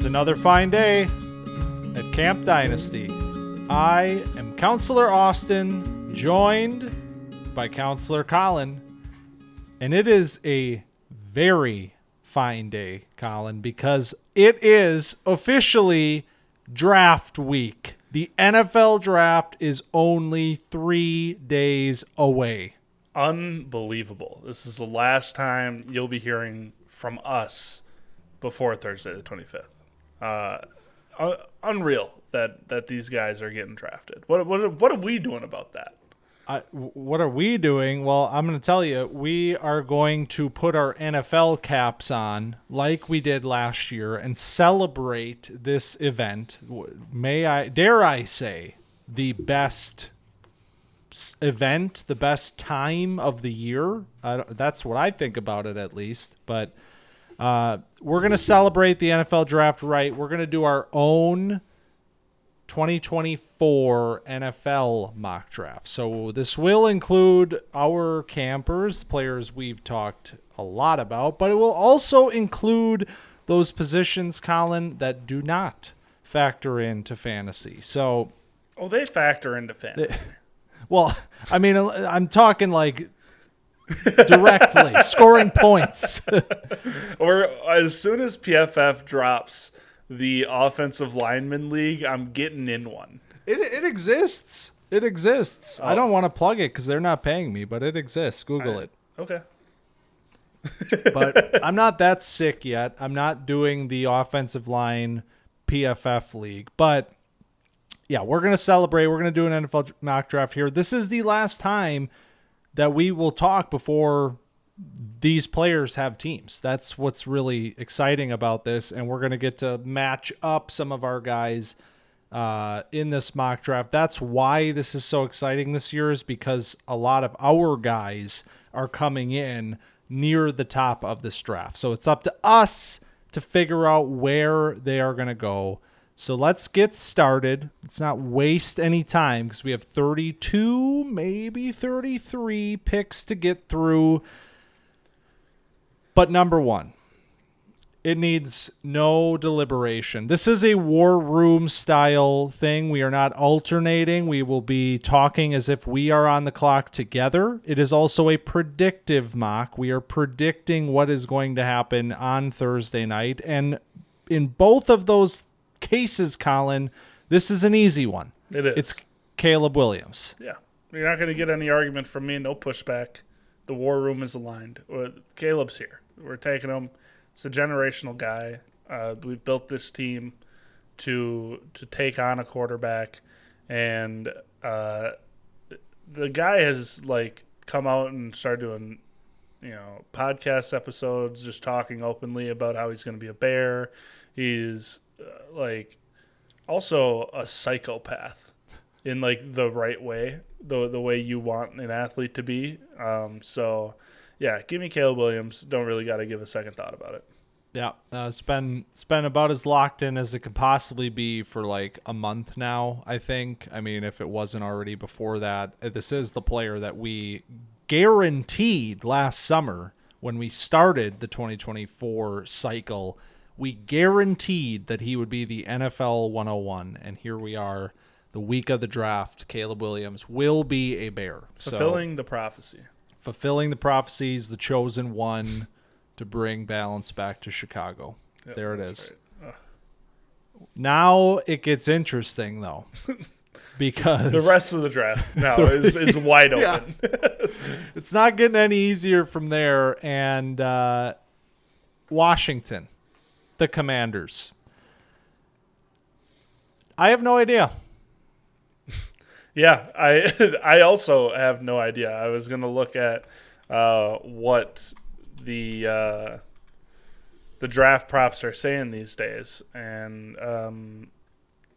It's another fine day at Camp Dynasty. I am Counselor Austin, joined by Counselor Collin, and it is a very fine day, Collin, because it is officially draft week. The NFL draft is only 3 days away. Unbelievable. This is the last time you'll be hearing from us before Thursday the 25th. Unreal that these guys are getting drafted. What are we doing about that? What are we doing? Well, I'm going to tell you, we are going to put our NFL caps on like we did last year and celebrate this event. Dare I say, the best event, the best time of the year. That's what I think about it, at least. But we're going to celebrate the NFL draft right. We're going to do our own 2024 NFL mock draft. So this will include our campers, the players we've talked a lot about, but it will also include those positions, Colin, that do not factor into fantasy. So, they factor into fantasy. Well, I mean, I'm talking like directly scoring points. Or as soon as PFF drops the offensive lineman league, I'm getting in one. It exists. It exists. I don't want to plug it because they're not paying me, but it exists. Google it. Okay. But I'm not that sick yet. I'm not doing the offensive line PFF league. But yeah, we're going to celebrate. We're going to do an NFL mock draft here. This is the last time that we will talk before these players have teams. That's what's really exciting about this. And we're going to get to match up some of our guys in this mock draft. That's why this is so exciting this year, is because a lot of our guys are coming in near the top of this draft. So it's up to us to figure out where they are going to go. So let's get started. Let's not waste any time because we have 32, maybe 33 picks to get through. But number one, it needs no deliberation. This is a war room style thing. We are not alternating. We will be talking as if we are on the clock together. It is also a predictive mock. We are predicting what is going to happen on Thursday night. And in both of those cases, Colin, this is an easy one. It is. It's Caleb Williams. Yeah. You're not going to get any argument from me. No pushback. The war room is aligned. Caleb's here. We're taking him. It's a generational guy. We've built this team to take on a quarterback, and the guy has come out and started doing podcast episodes, just talking openly about how he's going to be a Bear. He's also a psychopath in the right way, the way you want an athlete to be. So yeah, give me Caleb Williams. Don't really got to give a second thought about it. Yeah, it's been about as locked in as it could possibly be for a month now, I think. I mean, if it wasn't already before that. This is the player that we guaranteed last summer when we started the 2024 cycle. We guaranteed that he would be the NFL 101, and here we are, the week of the draft. Caleb Williams will be a Bear. Fulfilling the prophecy. Fulfilling the prophecies, the chosen one to bring balance back to Chicago. Yep, there it is. Right. Now it gets interesting, though, because the rest of the draft now is wide open. It's not getting any easier from there. And Washington, the Commanders. I have no idea. Yeah, I also have no idea. I was going to look at what the draft props are saying these days, and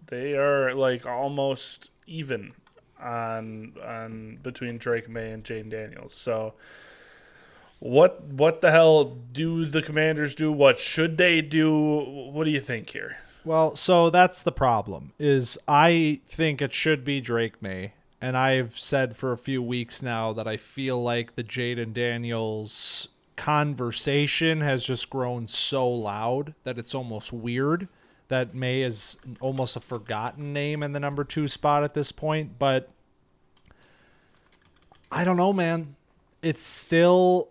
they are almost even on between Drake May and Jane Daniels. So what the hell do the Commanders do? What should they do? What do you think here? Well, so that's the problem, is I think it should be Drake May. And I've said for a few weeks now that I feel like the Jaden Daniels conversation has just grown so loud that it's almost weird that May is almost a forgotten name in the number 2 spot at this point. But I don't know, man. It's still,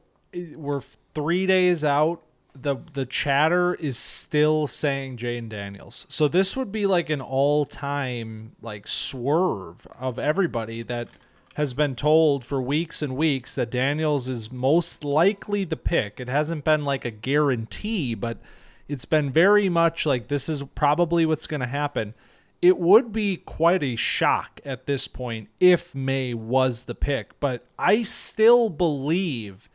we're 3 days out. The chatter is still saying Jaden Daniels. So this would be like an all-time like swerve of everybody that has been told for weeks and weeks that Daniels is most likely the pick. It hasn't been like a guarantee, but it's been very much like this is probably what's going to happen. It would be quite a shock at this point if May was the pick, but I still believe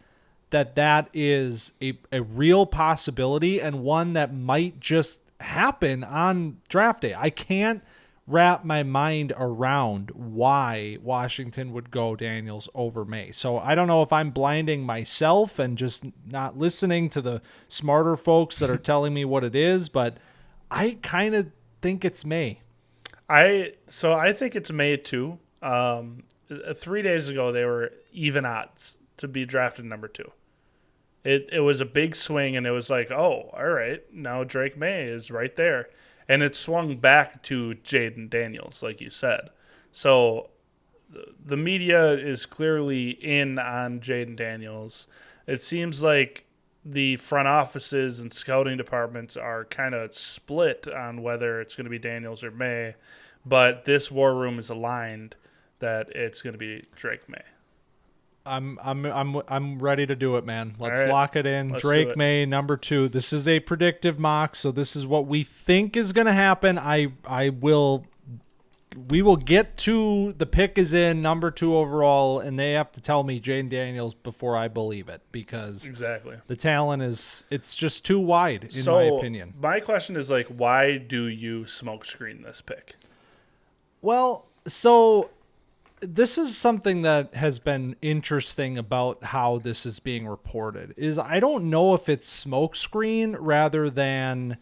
that is a real possibility and one that might just happen on draft day. I can't wrap my mind around why Washington would go Daniels over May. So I don't know if I'm blinding myself and just not listening to the smarter folks that are telling me what it is, but I kind of think it's May. I think it's May too. 3 days ago, they were even odds to be drafted number 2. It was a big swing, and it was like, oh, all right, now Drake May is right there. And it swung back to Jaden Daniels, like you said. So the media is clearly in on Jaden Daniels. It seems like the front offices and scouting departments are kind of split on whether it's going to be Daniels or May. But this war room is aligned that it's going to be Drake May. I'm ready to do it, man. Let's right. lock it in. Drake May, number 2. This is a predictive mock, so this is what we think is going to happen. We will get to the pick is in number 2 overall, and they have to tell me Jaden Daniels before I believe it, because exactly the talent it's just too wide in my opinion. My question is like, why do you smoke screen this pick? Well, so this is something that has been interesting about how this is being reported. Is I don't know if it's smokescreen rather than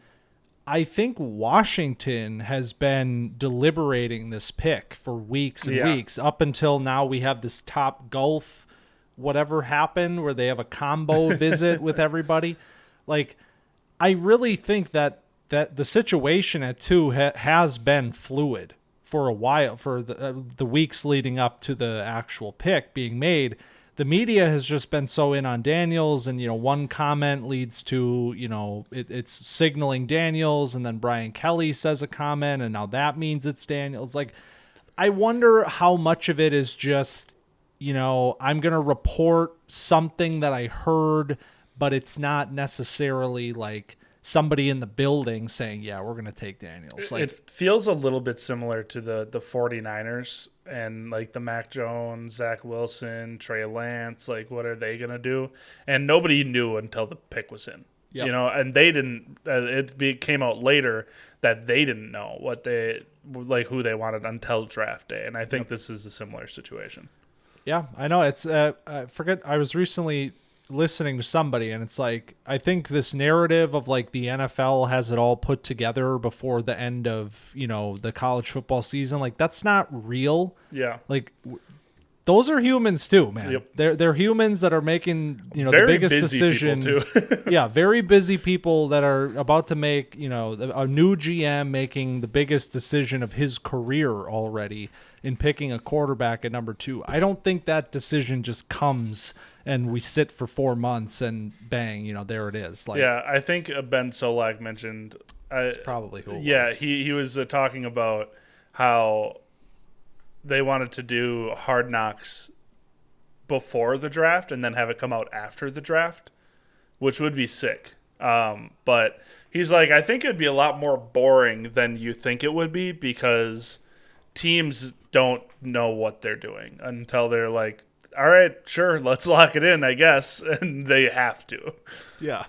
I think Washington has been deliberating this pick for weeks and weeks up until now. We have this Top Golf whatever happened where they have a combo visit with everybody. Like, I really think that the situation at 2 has been fluid for a while, for the weeks leading up to the actual pick being made. The media has just been so in on Daniels, and, one comment leads to, it's signaling Daniels, and then Brian Kelly says a comment, and now that means it's Daniels. Like, I wonder how much of it is just, I'm going to report something that I heard, but it's not necessarily like somebody in the building saying, yeah, we're going to take Daniels. Like, it feels a little bit similar to the 49ers and like the Mac Jones, Zach Wilson, Trey Lance. Like, what are they going to do? And nobody knew until the pick was in. Yep. And they didn't. It came out later that they didn't know what who they wanted until draft day. And I think this is a similar situation. Yeah, I know. It's I forget. I was recently listening to somebody, and it's like, I think this narrative of like the NFL has it all put together before the end of, the college football season. Like, that's not real. Yeah. Like, those are humans too, man. Yep. They're humans that are making, the biggest decision. Too. Yeah. Very busy people that are about to make, a new GM making the biggest decision of his career already in picking a quarterback at number 2. I don't think that decision just comes and we sit for 4 months and bang, there it is. Like, yeah, I think Ben Solak mentioned. That's probably who it was. Yeah, he was talking about how they wanted to do Hard Knocks before the draft and then have it come out after the draft, which would be sick. But he's like, I think it'd be a lot more boring than you think it would be, because teams don't know what they're doing until they're like, all right, sure, let's lock it in, I guess. And they have to. Yeah.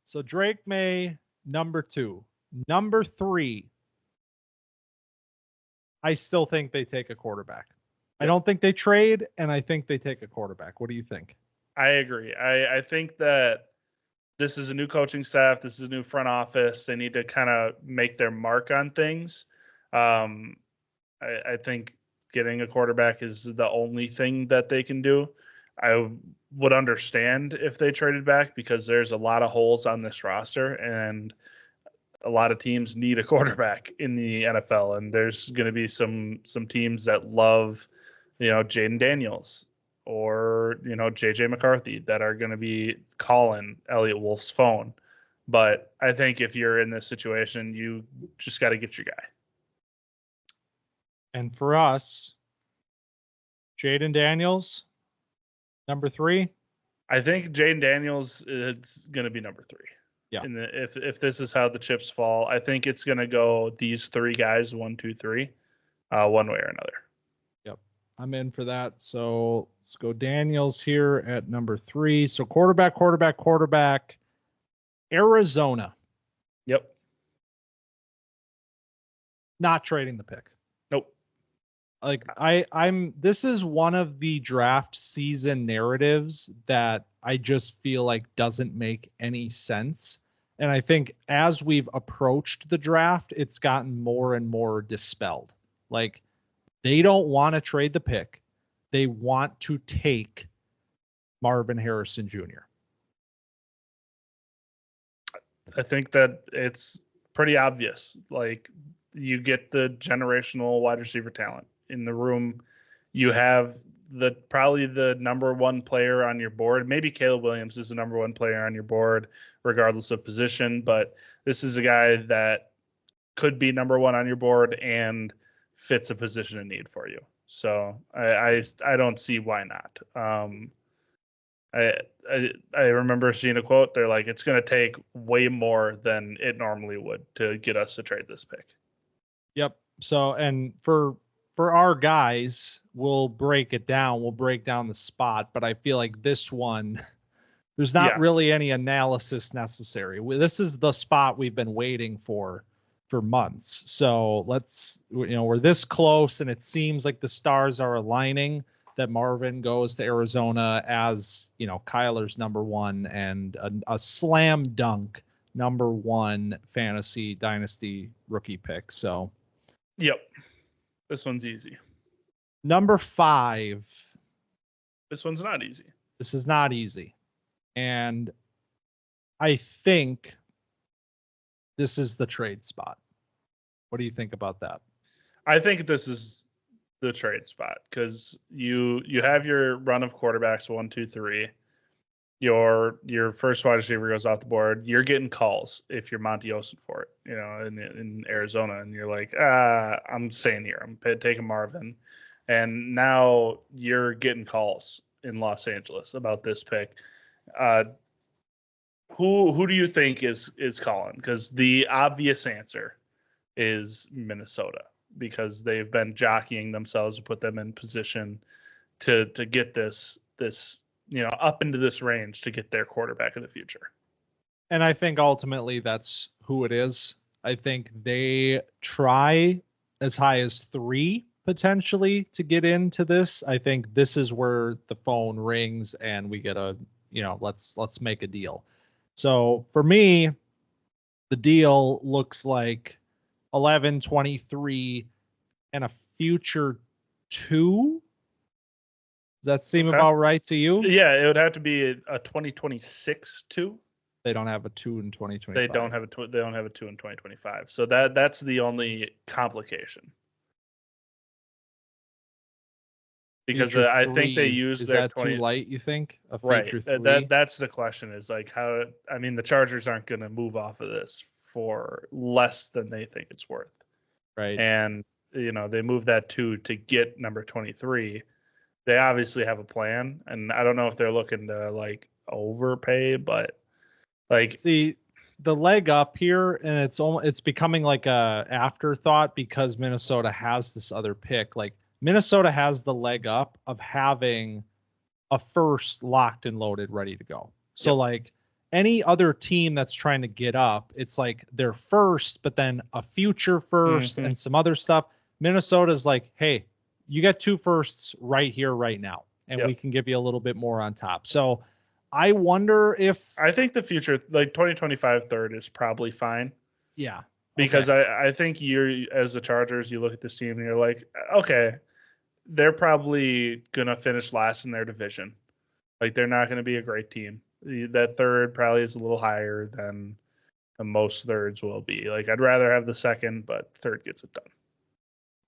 So Drake May, number 2. Number 3, I still think they take a quarterback. I don't think they trade, and I think they take a quarterback. What do you think? I agree. I think that this is a new coaching staff. This is a new front office. They need to kind of make their mark on things. I think getting a quarterback is the only thing that they can do. I would understand if they traded back, because there's a lot of holes on this roster, and a lot of teams need a quarterback in the NFL, and there's going to be some teams that love, Jaden Daniels or JJ McCarthy that are going to be calling Elliott Wolf's phone. But I think if you're in this situation, you just got to get your guy. And for us, Jaden Daniels, number 3. I think Jaden Daniels is going to be number 3. Yeah. If this is how the chips fall, I think it's going to go these 3 guys, 1, 2, 3, one way or another. Yep. I'm in for that. So let's go Daniels here at number 3. So quarterback, Arizona. Yep. Not trading the pick. Nope. Like this is one of the draft season narratives that I just feel like doesn't make any sense. And I think as we've approached the draft, it's gotten more and more dispelled. Like, they don't want to trade the pick. They want to take Marvin Harrison Jr. I think that it's pretty obvious. Like, you get the generational wide receiver talent in the room. You have probably the number 1 player on your board. Maybe Caleb Williams is the number 1 player on your board, regardless of position. But this is a guy that could be number 1 on your board and fits a position of need for you. So I don't see why not. I remember seeing a quote. They're like, it's going to take way more than it normally would to get us to trade this pick. Yep. So, and for our guys, we'll break it down. We'll break down the spot, but I feel like this one, there's not really any analysis necessary. This is the spot we've been waiting for months. So let's, we're this close, and it seems like the stars are aligning that Marvin goes to Arizona as, Kyler's number 1 and a slam dunk number 1 fantasy dynasty rookie pick. So, yep. This one's easy. Number 5. This one's not easy. This is not easy. And I think this is the trade spot. What do you think about that? I think this is the trade spot because you have your run of quarterbacks, 1, 2, 3. Your first wide receiver goes off the board. You're getting calls if you're Monty Ossenfort, in Arizona, and you're like, I'm staying here. I'm taking Marvin, and now you're getting calls in Los Angeles about this pick. Who do you think is calling? Because the obvious answer is Minnesota, because they've been jockeying themselves to put them in position to get this up into this range to get their quarterback of the future. And I think ultimately that's who it is. I think they try as high as 3 potentially to get into this. I think this is where the phone rings and we get let's make a deal. So for me, the deal looks like 11, 23, and a future 2. Does that seem about right to you? Yeah, it would have to be a 2026 2. They don't have a 2 in 2025. They don't have a 2 in 2025. So that's the only complication. Because I think they use their 20. Is that too light, you think? A future 3? That's the question, is like how. I mean, the Chargers aren't going to move off of this for less than they think it's worth. Right. And they move that 2 to get number 23. They obviously have a plan, and I don't know if they're looking to like overpay, but see the leg up here, and it's becoming like a afterthought because Minnesota has this other pick. Like, Minnesota has the leg up of having a first locked and loaded, ready to go. So like any other team that's trying to get up, it's like their first, but then a future first and some other stuff. Minnesota's like, hey, you got 2 firsts right here, right now, and we can give you a little bit more on top. So I wonder if... I think the future, like 2025 third is probably fine. Yeah. Because I think you, as the Chargers, you look at this team and you're like, okay, they're probably going to finish last in their division. Like, they're not going to be a great team. That third probably is a little higher than and most thirds will be. Like, I'd rather have the second, but third gets it done.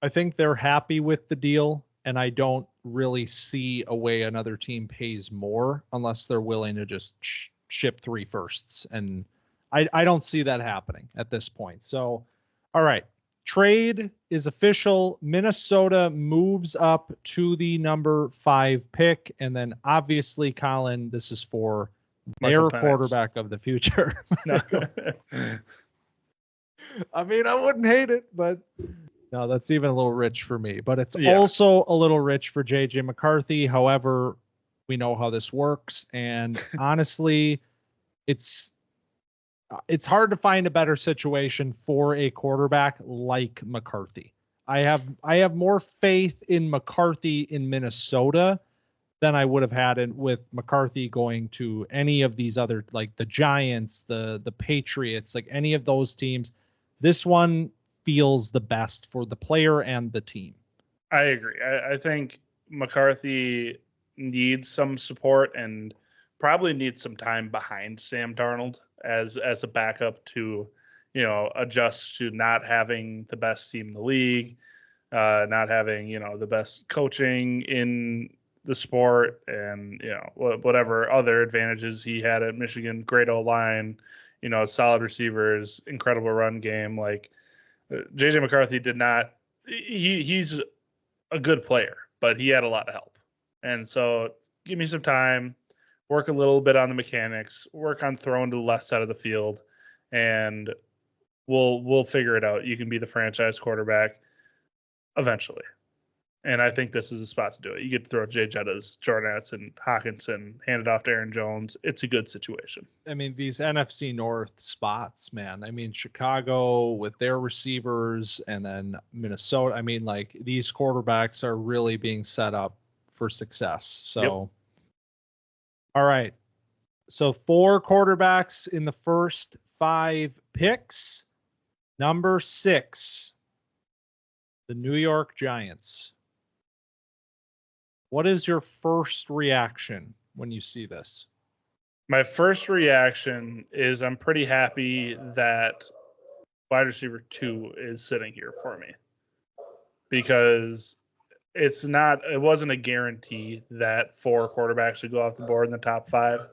I think they're happy with the deal, and I don't really see a way another team pays more unless they're willing to just ship 3 firsts. And I don't see that happening at this point. So, all right. Trade is official. Minnesota moves up to the number 5 pick. And then obviously, Collin, this is for their quarterback of the future. No. I mean, I wouldn't hate it, but no, that's even a little rich for me. But it's also a little rich for JJ McCarthy. However, we know how this works. And honestly, it's hard to find a better situation for a quarterback like McCarthy. I have more faith in McCarthy in Minnesota than I would have had with McCarthy going to any of these other, like the Giants, the Patriots, like any of those teams. This one feels the best for the player and the team. I agree. I think McCarthy needs some support and probably needs some time behind Sam Darnold as a backup to, adjust to not having the best team in the league, not having, the best coaching in the sport, and, whatever other advantages he had at Michigan. Great O-line, solid receivers, incredible run game. Like, JJ McCarthy did not, he's a good player, but he had a lot of help. And so give me some time, work a little bit on the mechanics, work on throwing to the left side of the field, and we'll figure it out. You can be the franchise quarterback eventually. And I think this is a spot to do it. You get to throw Jay Jettas, Jordan and Hawkinson, hand it off to Aaron Jones. It's a good situation. I mean, these NFC North spots, man. I mean, Chicago with their receivers, and then Minnesota. I mean, like, these quarterbacks are really being set up for success. So, yep. All right. So 4 quarterbacks in the first 5 picks. Number 6, the New York Giants. What is your first reaction when you see this? My first reaction is I'm pretty happy that wide receiver 2 is sitting here for me, because it wasn't a guarantee that 4 quarterbacks would go off the board in the top 5.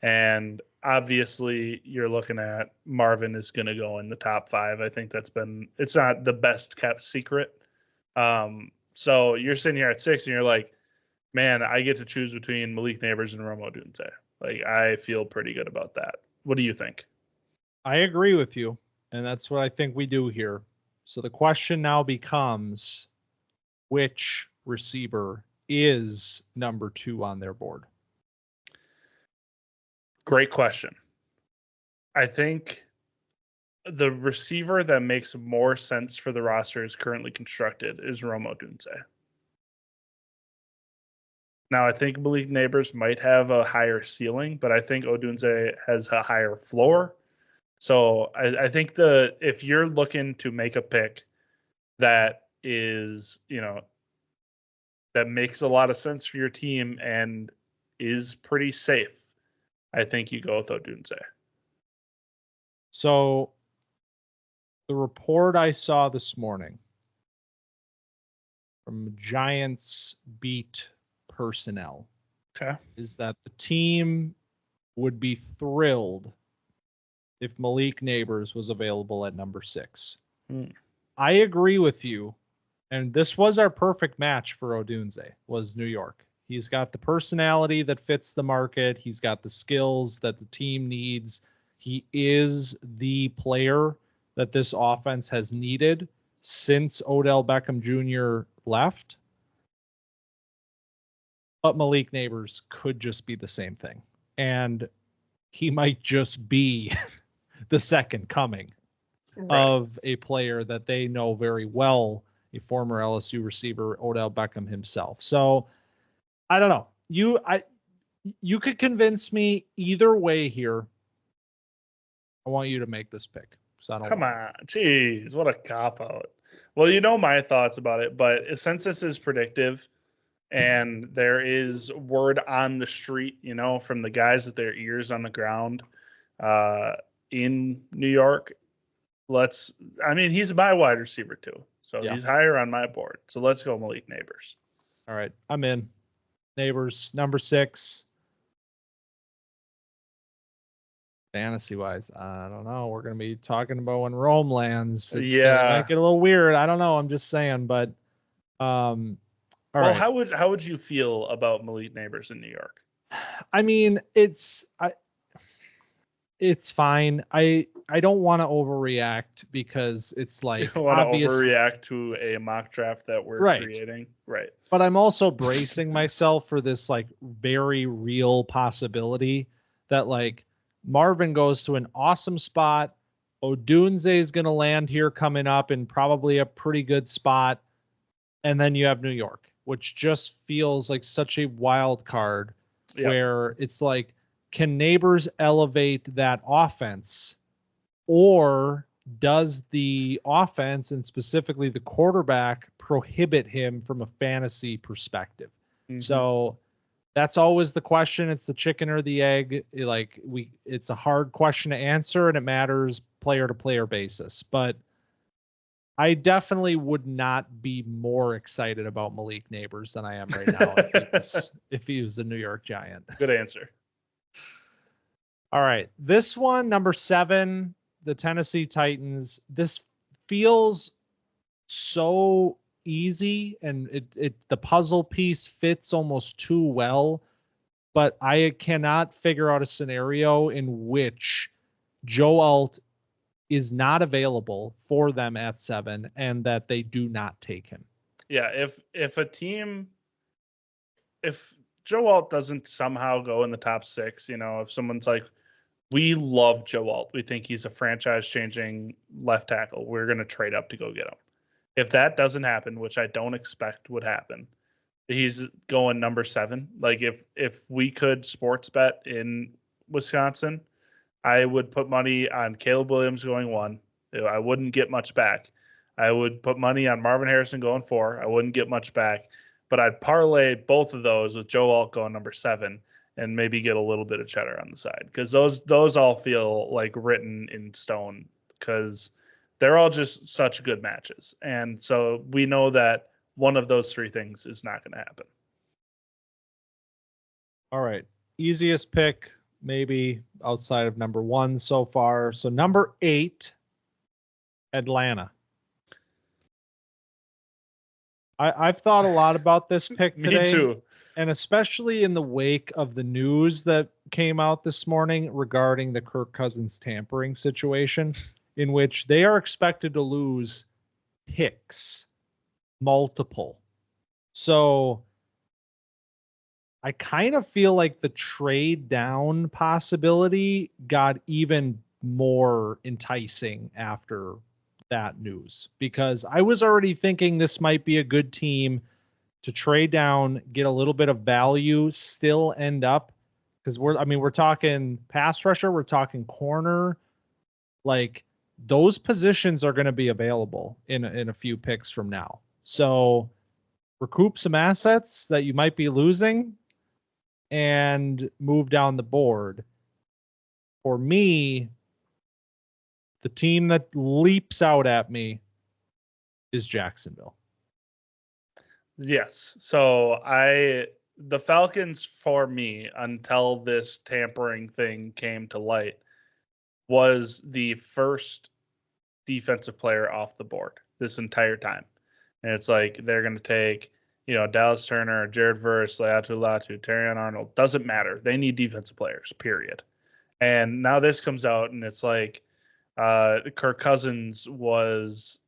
And obviously you're looking at Marvin is going to go in the top 5. I think it's not the best kept secret. So you're sitting here at 6 and you're like, man, I get to choose between Malik Neighbors and Rome Odunze. Like, I feel pretty good about that. What do you think? I agree with you, and that's what I think we do here. So the question now becomes, which receiver is number 2 on their board? Great question. I think the receiver that makes more sense for the roster is currently constructed is Rome Odunze. Now, I think Malik Neighbors might have a higher ceiling, but I think Odunze has a higher floor. So I think if you're looking to make a pick that is, that makes a lot of sense for your team and is pretty safe, I think you go with Odunze. So the report I saw this morning from Giants beat personnel is that the team would be thrilled if Malik Neighbors was available at number 6. I agree with you. And this was our perfect match for Odunze, was New York. He's got the personality that fits the market. He's got the skills that the team needs. He is the player that this offense has needed since Odell Beckham Jr. left. But Malik Neighbors could just be the same thing. And he might just be the second coming of a player that they know very well, a former LSU receiver, Odell Beckham himself. So I don't know. You could convince me either way here. I want you to make this pick. Come on. Jeez, what a cop-out. Well, my thoughts about it, but since this is predictive and there is word on the street, from the guys with their ears on the ground, in New York. He's my wide receiver too. So he's higher on my board. So let's go Malik Neighbors. All right. I'm in. Neighbors, number 6. Fantasy wise, I don't know. We're going to be talking about when Rome lands. It's going to make it a little weird. I don't know. I'm just saying, but all right. How would you feel about Malik Neighbors in New York? I mean, it's fine. I don't want to overreact because it's like you don't want to overreact to a mock draft that we're creating. Right. But I'm also bracing myself for this like very real possibility that like Marvin goes to an awesome spot. Odunze is going to land here coming up in probably a pretty good spot. And then you have New York, which just feels like such a wild card where it's like, can Neighbors elevate that offense, or does the offense and specifically the quarterback prohibit him from a fantasy perspective? Mm-hmm. So that's always the question. It's the chicken or the egg. It's a hard question to answer, and it matters player to player basis. But I definitely would not be more excited about Malik Neighbors than I am right now if he was a New York Giant. Good answer. All right. This one, number 7, the Tennessee Titans. This feels so easy, and the puzzle piece fits almost too well, but I cannot figure out a scenario in which Joe Alt is not available for them at 7 and that they do not take him. Yeah, if Joe Alt doesn't somehow go in the top 6, if someone's like, we love Joe Alt, we think he's a franchise-changing left tackle, we're going to trade up to go get him. If that doesn't happen, which I don't expect would happen, he's going number 7. Like if we could sports bet in Wisconsin, I would put money on Caleb Williams going 1. I wouldn't get much back. I would put money on Marvin Harrison going 4. I wouldn't get much back. But I'd parlay both of those with Joe Alt going number 7 and maybe get a little bit of cheddar on the side, because those all feel like written in stone, because they're all just such good matches. And so we know that one of those 3 things is not going to happen. All right. Easiest pick, maybe outside of number 1 so far. So number 8, Atlanta. I've thought a lot about this pick today. Me too. And especially in the wake of the news that came out this morning regarding the Kirk Cousins tampering situation, in which they are expected to lose picks, multiple. So I kind of feel like the trade down possibility got even more enticing after that news, because I was already thinking this might be a good team to trade down, get a little bit of value, still end up, because we're talking pass rusher, we're talking corner, like those positions are going to be available in a few picks from now. So recoup some assets that you might be losing and move down the board. For me, the team that leaps out at me is Jacksonville. Yes. So the Falcons, for me, until this tampering thing came to light, was the first defensive player off the board this entire time. And it's like they're going to take, Dallas Turner, Jared Verse, Laiatu Latu, Terrion Arnold. Doesn't matter. They need defensive players, period. And now this comes out, and it's like Kirk Cousins was,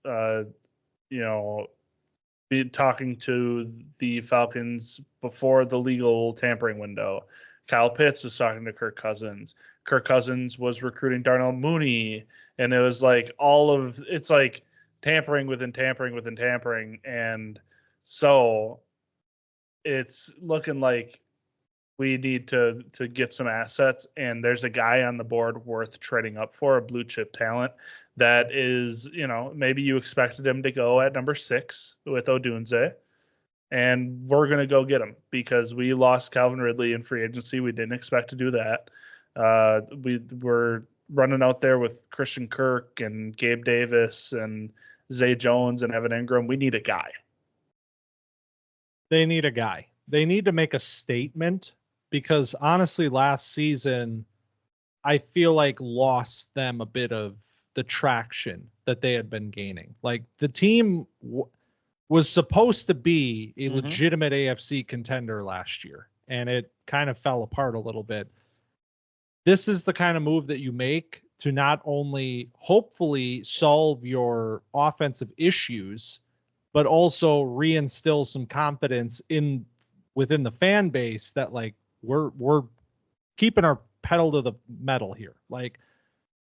talking to the Falcons before the legal tampering window. Kyle Pitts was talking to Kirk Cousins. Kirk Cousins was recruiting Darnell Mooney. And it was like it's like tampering within tampering within tampering. And so it's looking like we need to get some assets. And there's a guy on the board worth trading up for, a blue chip talent that is, maybe you expected him to go at number 6 with Odunze. And we're going to go get him because we lost Calvin Ridley in free agency. We didn't expect to do that. running out there with Christian Kirk and Gabe Davis and Zay Jones and Evan Ingram. We need a guy. They need a guy. They need to make a statement because honestly, last season, I feel like lost them a bit of the traction that they had been gaining. Like the team was supposed to be a legitimate AFC contender last year, and it kind of fell apart a little bit. This is the kind of move that you make to not only hopefully solve your offensive issues, but also reinstill some confidence within the fan base that like we're keeping our pedal to the metal here. Like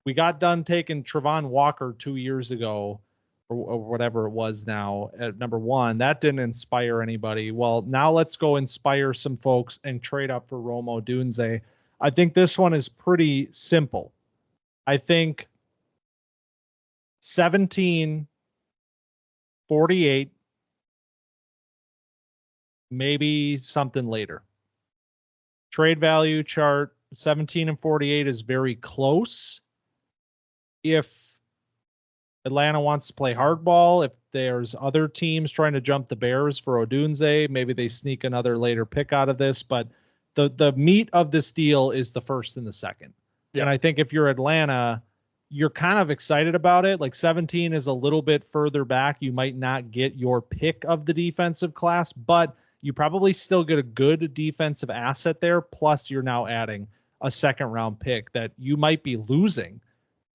we got done taking Travon Walker 2 years ago or whatever it was now at number 1. That didn't inspire anybody. Well, now let's go inspire some folks and trade up for Rome Odunze. I think this one is pretty simple. I think 17-48, maybe something later. Trade value chart, 17-48 is very close. If Atlanta wants to play hardball, if there's other teams trying to jump the Bears for Odunze, maybe they sneak another later pick out of this, but the meat of this deal is the first and the second. Yep. And I think if you're Atlanta, you're kind of excited about it. Like 17 is a little bit further back. You might not get your pick of the defensive class, but you probably still get a good defensive asset there. Plus you're now adding a second round pick that you might be losing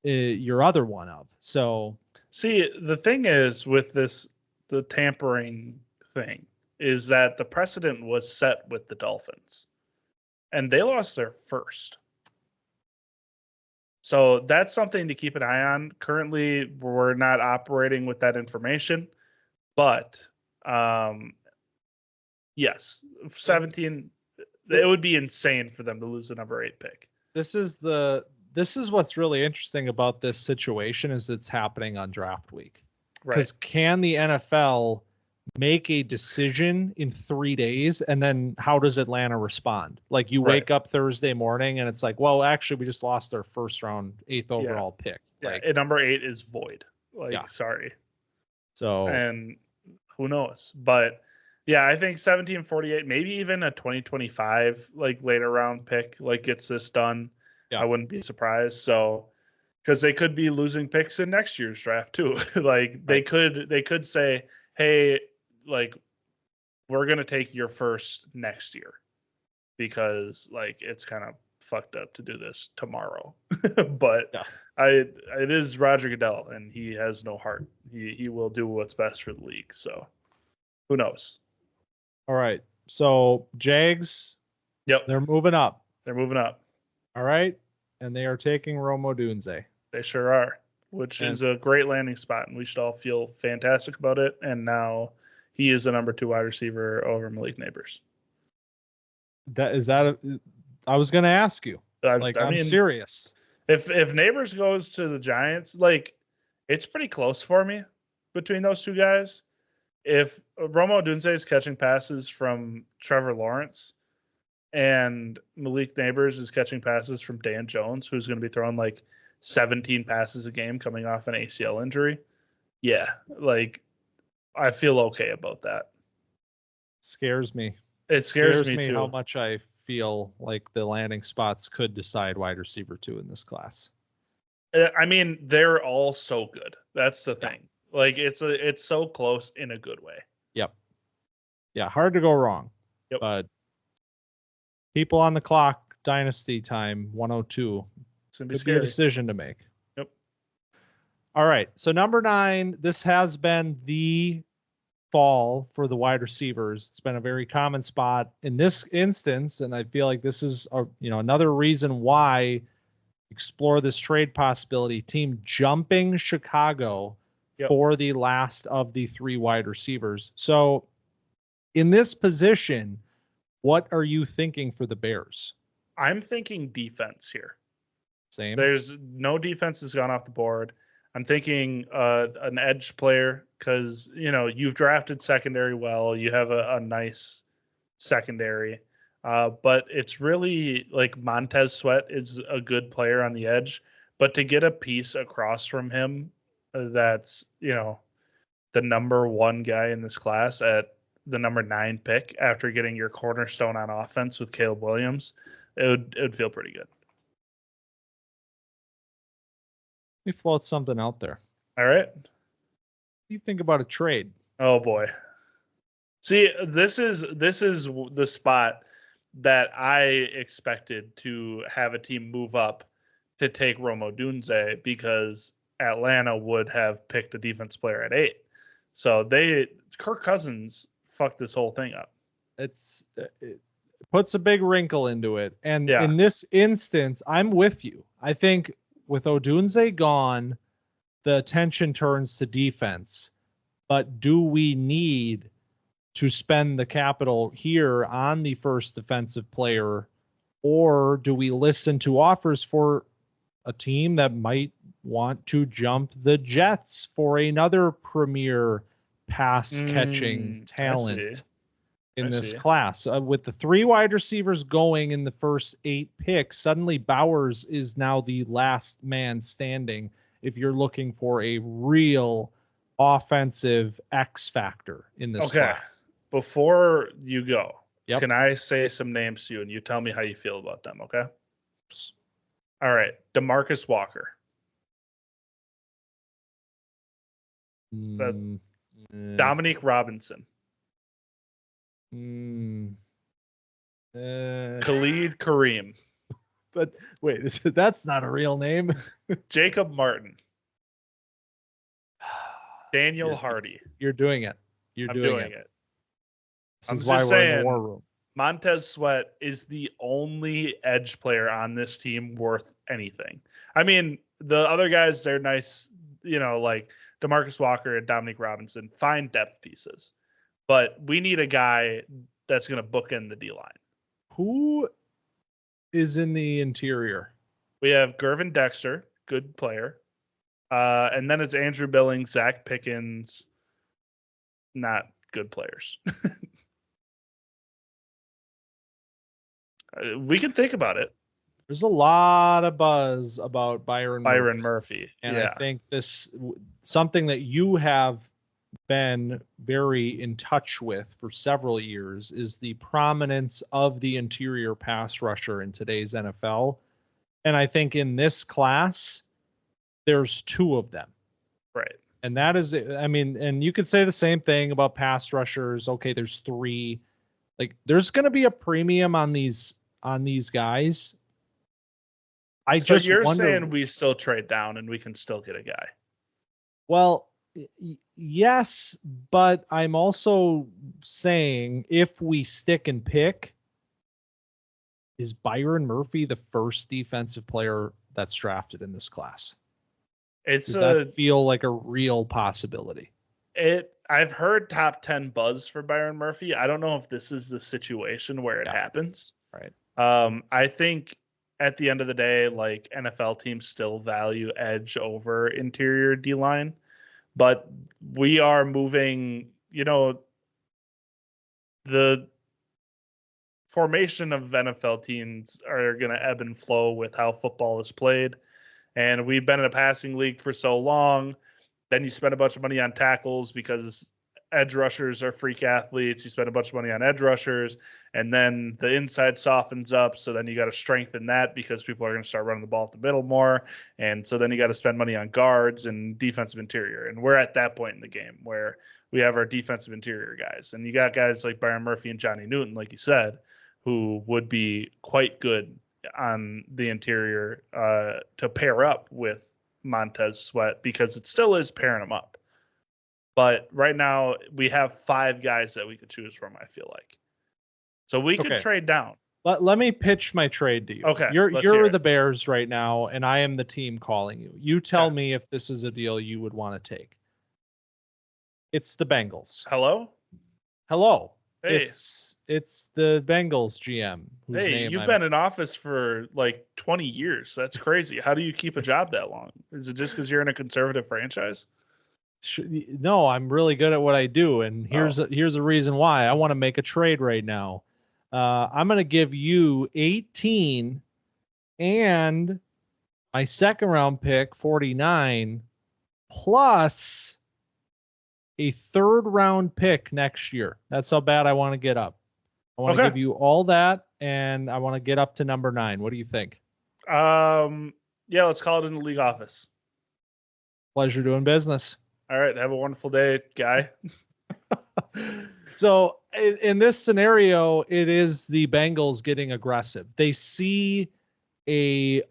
your other one of. So see, the thing is with the tampering thing is that the precedent was set with the Dolphins and they lost their first. So that's something to keep an eye on. Currently, we're not operating with that information, but yes, 17, it would be insane for them to lose the number 8 pick. This is what's really interesting about this situation is it's happening on draft week. Because can the NFL make a decision in 3 days, and then how does Atlanta respond? Like you wake up Thursday morning and it's like, well, actually we just lost our first round 8th overall pick. Like number 8 is void. Sorry. So, and who knows? But yeah, I think 17-48, maybe even a 2025 like later round pick like gets this done. Yeah. I wouldn't be surprised. So because they could be losing picks in next year's draft too. They could say, hey, like we're going to take your first next year because like it's kind of fucked up to do this tomorrow. But it is Roger Goodell and he has no heart. He will do what's best for the league. So who knows? All right. So Jags, they're moving up. All right. And they are taking Rome Odunze. They sure are, which is a great landing spot. And we should all feel fantastic about it. And now he is the number 2 wide receiver over Malik Neighbors. I was going to ask you. I'm serious. If Neighbors goes to the Giants, like it's pretty close for me between those two guys. If Rome Odunze is catching passes from Trevor Lawrence and Malik Neighbors is catching passes from Dan Jones, who's going to be throwing like 17 passes a game coming off an ACL injury. Yeah, like I feel okay about that. Scares me. It scares me too. How much I feel like the landing spots could decide wide receiver 2 in this class. I mean, they're all so good. That's the thing. Like it's so close in a good way. Yep. Yeah, hard to go wrong. Yep. But people on the clock, dynasty time, 102. It's gonna be scary. A decision to make. Yep. All right. So number 9, this has been the fall for the wide receivers. It's been a very common spot in this instance, and I feel like this is another reason why explore this trade possibility. Team jumping Chicago for the last of the 3 wide receivers. So in this position, what are you thinking for the Bears? I'm thinking defense here. Same. There's no defense has gone off the board. I'm thinking an edge player because, you've drafted secondary well. You have a nice secondary. But it's really like Montez Sweat is a good player on the edge. But to get a piece across from him that's, the number one guy in this class at the number 9 pick after getting your cornerstone on offense with Caleb Williams, it would feel pretty good. We float something out there. All right. What do you think about a trade? Oh boy. See, this is the spot that I expected to have a team move up to take Rome Odunze because Atlanta would have picked a defense player at 8. So Kirk Cousins fucked this whole thing up. It puts a big wrinkle into it. And Yeah. in this instance, I'm with you. I think with Odunze gone, the attention turns to defense. But do we need to spend the capital here on the first defensive player, or do we listen to offers for a team that might want to jump the Jets for another premier pass catching talent in this class? With the 3 wide receivers going in the first 8 picks, suddenly Bowers is now the last man standing if you're looking for a real offensive X factor in this class. Before you go, Yep. Can I say some names to you and you tell me how you feel about them, okay? All right. DeMarcus Walker. Dominique Robinson. Khalid Kareem. But wait, that's not a real name. Jacob Martin. Daniel Hardy. You're doing it. I'm doing it. This is why we're in the war room. Montez Sweat is the only edge player on this team worth anything. I mean, the other guys, they're nice, like DeMarcus Walker and Dominique Robinson, fine depth pieces. But we need a guy that's going to bookend the D-line. Who is in the interior? We have Gervin Dexter, good player. And then it's Andrew Billings, Zach Pickens, not good players. We can think about it. There's a lot of buzz about Byron Murphy. And I think this something that you have been very in touch with for several years is the prominence of the interior pass rusher in today's NFL. And I think in this class, there's 2 of them. Right. And that is, and you could say the same thing about pass rushers. Okay, there's 3. Like, there's going to be a premium on these guys. So you're saying we still trade down and we can still get a guy? Well, yes, but I'm also saying if we stick and pick, is Byron Murphy the first defensive player that's drafted in this class? Does that feel like a real possibility? I've heard top 10 buzz for Byron Murphy. I don't know if this is the situation where it happens. Right. I think at the end of the day, like, NFL teams still value edge over interior D-line, but we are moving, the formation of NFL teams are going to ebb and flow with how football is played. And we've been in a passing league for so long. Then you spend a bunch of money on tackles because edge rushers are freak athletes. You spend a bunch of money on edge rushers, and then the inside softens up. So then you got to strengthen that because people are going to start running the ball up the middle more. And so then you got to spend money on guards and defensive interior. And we're at that point in the game where we have our defensive interior guys. And you got guys like Byron Murphy and Johnny Newton, like you said, who would be quite good on the interior to pair up with Montez Sweat, because it still is pairing them up. But right now we have 5 guys that we could choose from, I feel like. So we could trade down. Let me pitch my trade to you. Okay. You're the Bears right now, and I am the team calling you. You tell me if this is a deal you would want to take. It's the Bengals. Hello? Hey. It's the Bengals GM. Hey, you've been in office for like 20 years. That's crazy. How do you keep a job that long? Is it just because you're in a conservative franchise? No, I'm really good at what I do, and here's a reason why. I want to make a trade right now. I'm going to give you 18 and my second round pick, 49, plus a third round pick next year. That's how bad I want to get up. I want to give you all that, and I want to get up to number 9. What do you think? Yeah, let's call it in the league office. Pleasure doing business. All right. Have a wonderful day, guy. So in this scenario, it is the Bengals getting aggressive. They see a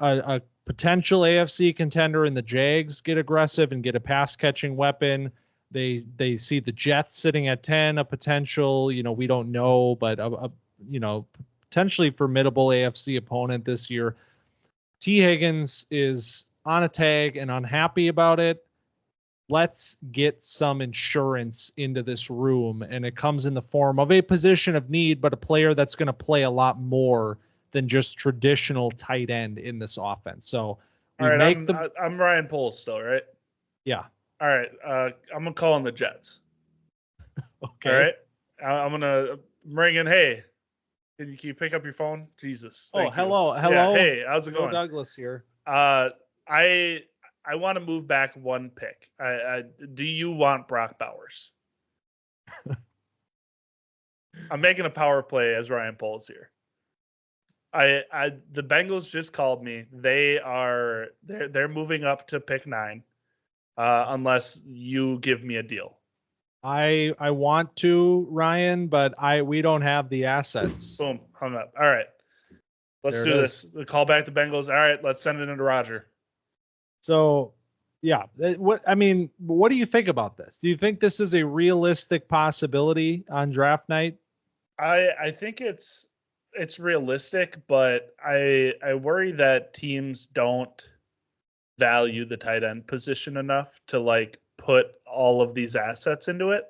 potential AFC contender in the Jags get aggressive and get a pass catching weapon. They see the Jets sitting at 10, a potential, we don't know, but a potentially formidable AFC opponent this year. T. Higgins is on a tag and unhappy about it. Let's get some insurance into this room, and it comes in the form of a position of need, but a player that's going to play a lot more than just traditional tight end in this offense. So all right, I'm Ryan Poles still, right? Yeah. All right, I'm gonna call in the Jets. Okay. All right, I'm gonna ring in. Hey, can you pick up your phone? Jesus. Hello. Yeah, hey, how's it going? Douglas here. I want to move back one pick. Do you want Brock Bowers? I'm making a power play as Ryan Poles here. The Bengals just called me. They're moving up to pick 9, unless you give me a deal. I want to, Ryan, but we don't have the assets. Boom, hung up. All right, let's do this. Call back the Bengals. All right, let's send it into Roger. So, yeah, what do you think about this? Do you think this is a realistic possibility on draft night? I think it's realistic, but I worry that teams don't value the tight end position enough to put all of these assets into it.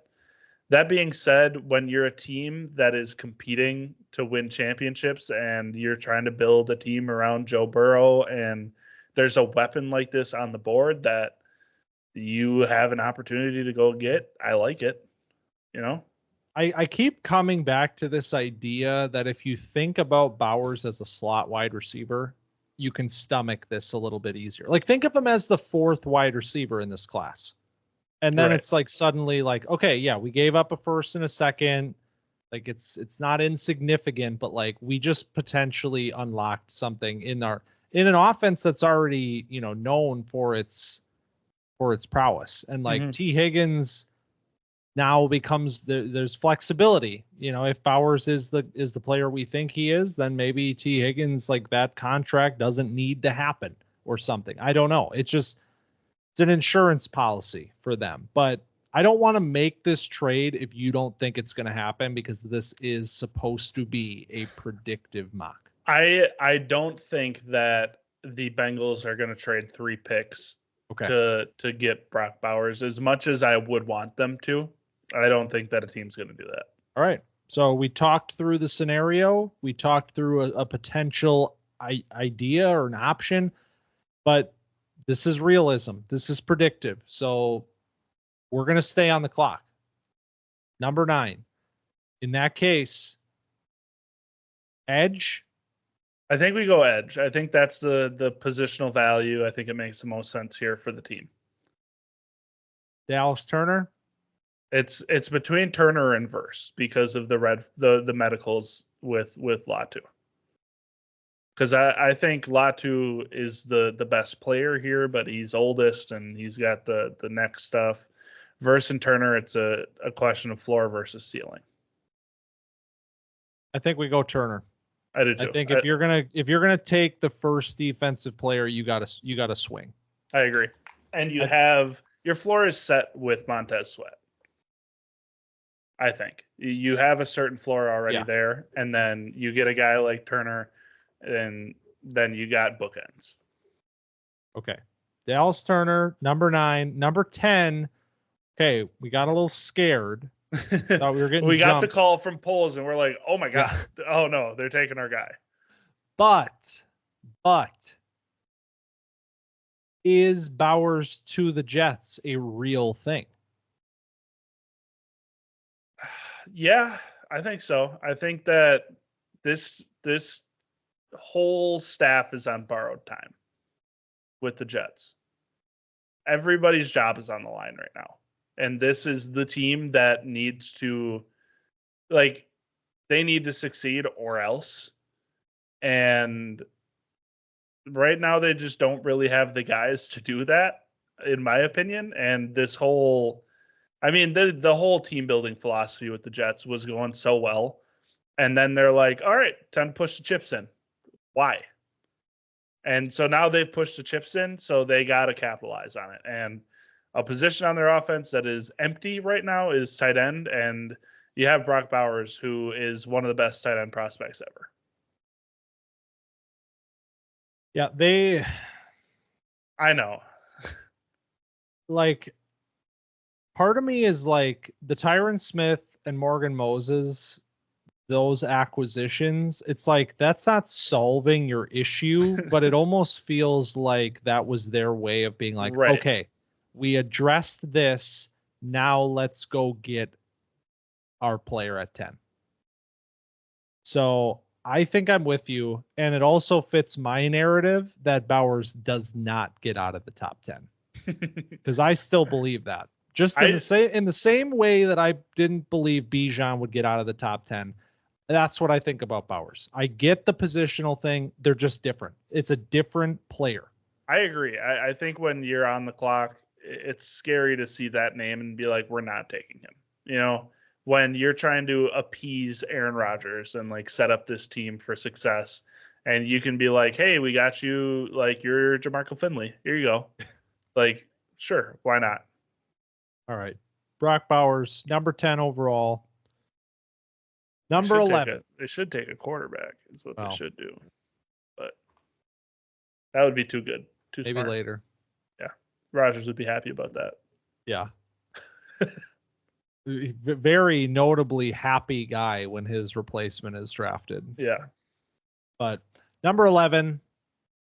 That being said, when you're a team that is competing to win championships and you're trying to build a team around Joe Burrow, and there's a weapon like this on the board that you have an opportunity to go get, I like it. I keep coming back to this idea that if you think about Bowers as a slot wide receiver, you can stomach this a little bit easier. Think of him as the 4th wide receiver in this class. And then It's suddenly okay, yeah, we gave up a first and a second. It's not insignificant, but we just potentially unlocked something in an offense that's already, known for its prowess. And T. Higgins now becomes there's flexibility. If Bowers is the player we think he is, then maybe T. Higgins, that contract doesn't need to happen or something. I don't know. It's an insurance policy for them. But I don't want to make this trade if you don't think it's going to happen, because this is supposed to be a predictive mock. I don't think that the Bengals are going to trade 3 picks to get Brock Bowers as much as I would want them to. I don't think that a team's going to do that. All right. So we talked through the scenario. We talked through a potential idea or an option, but this is realism. This is predictive. So we're going to stay on the clock. Number 9. In that case, edge. I think we go edge. I think that's the positional value. I think it makes the most sense here for the team. Dallas Turner. It's between Turner and Verse because of the medicals with Latu. Because I think Latu is the best player here, but he's oldest and he's got the neck stuff. Verse and Turner, it's a question of floor versus ceiling. I think we go Turner. I do too. I think if you're gonna take the first defensive player, you gotta swing. I agree. And your floor is set with Montez Sweat. I think you have a certain floor already there, and then you get a guy like Turner, and then you got bookends. Okay. Dallas Turner, number 9, number 10. Okay, we got a little scared. Thought we were getting we got the call from Poles, and we're like, oh my God. Yeah. Oh no, they're taking our guy. But is Bowers to the Jets a real thing? Yeah, I think so. I think that this whole staff is on borrowed time. with the Jets. Everybody's job is on the line right now. And this is the team that needs to, like, they need to succeed or else. And right now they just don't really have the guys to do that, in my opinion. And this whole, I mean, the whole team building philosophy with the Jets was going so well. And then they're like, all right, time to push the chips in. Why? And so now they've pushed the chips in, so they got to capitalize on it. And a position on their offense that is empty right now is tight end. And you have Brock Bowers, who is one of the best tight end prospects ever. Yeah, I know. Like, part of me is like the Tyron Smith and Morgan Moses, those acquisitions, it's like that's not solving your issue, but it almost feels like that was their way of being like, Right. okay, we addressed this, now let's go get our player at 10. So I think I'm with you, and it also fits my narrative that Bowers does not get out of the top 10, because I still believe that. Just in the same way that I didn't believe Bijan would get out of the top 10. That's what I think about Bowers. I get the positional thing. They're just different. It's a different player. I agree. I think when you're on the clock, it's scary to see that name and be like, we're not taking him. You know, when you're trying to appease Aaron Rodgers and like set up this team for success, and you can be like, hey, we got you, like, you're Jamarco Finley. Here you go. Like, sure, why not? All right. Brock Bowers, number 10 overall. Number 11. They should take a quarterback is what they should do. But that would be too good. Too maybe smart. Later. Yeah. Rodgers would be happy about that. Yeah. Very notably happy guy when his replacement is drafted. Yeah. But number 11,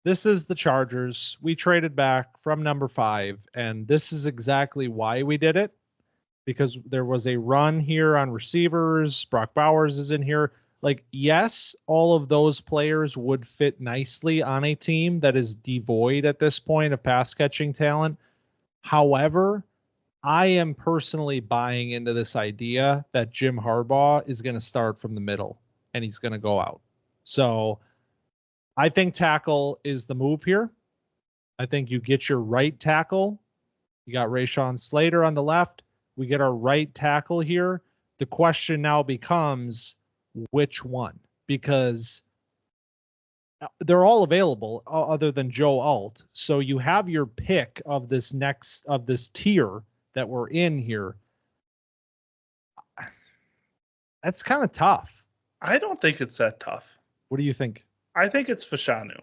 this is the Chargers. We traded back from number 5, and this is exactly why we did it, because there was a run here on receivers. Brock Bowers is in here. Like, yes, all of those players would fit nicely on a team that is devoid at this point of pass catching talent. However, I am personally buying into this idea that Jim Harbaugh is going to start from the middle and he's going to go out. So I think tackle is the move here. I think you get your right tackle. You got Rashawn Slater on the left. We get our right tackle here. The question now becomes which one, because they're all available other than Joe Alt. So you have your pick of this tier that we're in here. That's kind of tough. I don't think it's that tough. What do you think? I think it's Fashanu.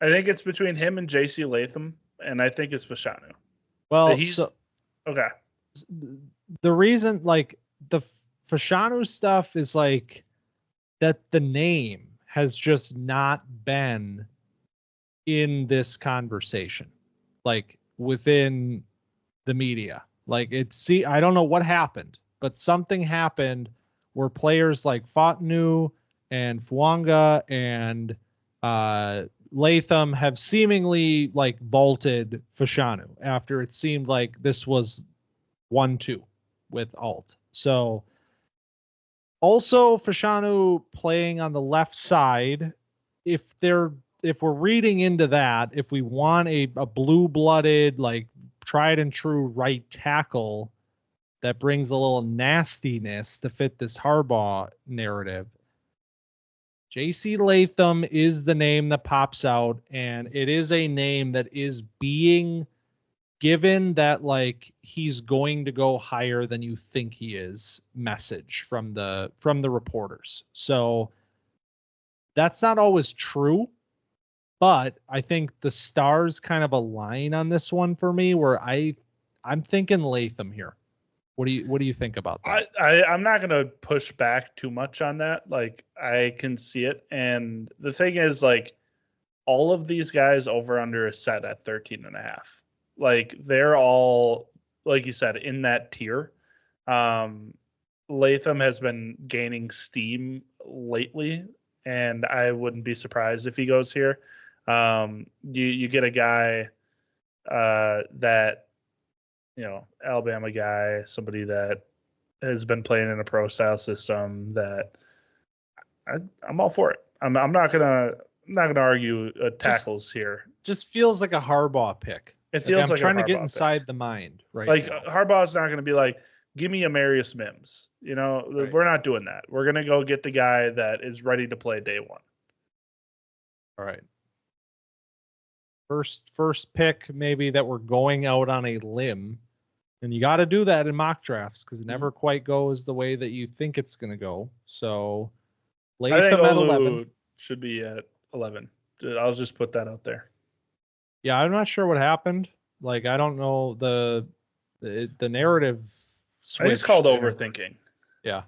I think it's between him and J.C. Latham, and I think it's Fashanu. Well, okay. The reason, like, the Fashanu stuff is like that the name has just not been in this conversation, like within the media. Like, I don't know what happened, but something happened where players like Fatnu and Fuanga and Latham have seemingly like vaulted Fashanu after it seemed like this was 1-2 with Alt. So also Fashanu playing on the left side, if we're reading into that, if we want a blue-blooded, like, tried and true right tackle that brings a little nastiness to fit this Harbaugh narrative, J.C. Latham is the name that pops out, and it is a name that is being given that, like, he's going to go higher than you think he is message from the reporters. So that's not always true, but I think the stars kind of align on this one for me, where I'm thinking Latham here. What do you think about that? I'm not going to push back too much on that. Like, I can see it. And the thing is, like, all of these guys over under is set at 13.5. Like, they're all, like you said, in that tier. Latham has been gaining steam lately, and I wouldn't be surprised if he goes here. You get a guy that, Alabama guy, somebody that has been playing in a pro style system that I'm all for it. I'm not gonna argue tackles here. Just feels like a Harbaugh pick. It feels I'm like trying a to get Harbaugh inside pick. the mind right Like now. Harbaugh's not going to be like, give me Amarius Mims. Right. We're not doing that. We're going to go get the guy that is ready to play day one. All right. First pick, maybe that we're going out on a limb. And you got to do that in mock drafts because it never quite goes the way that you think it's going to go. So I think Latham at Olu 11 should be at 11. I'll just put that out there. Yeah, I'm not sure what happened. Like, I don't know the narrative switch. It's called overthinking. Yeah.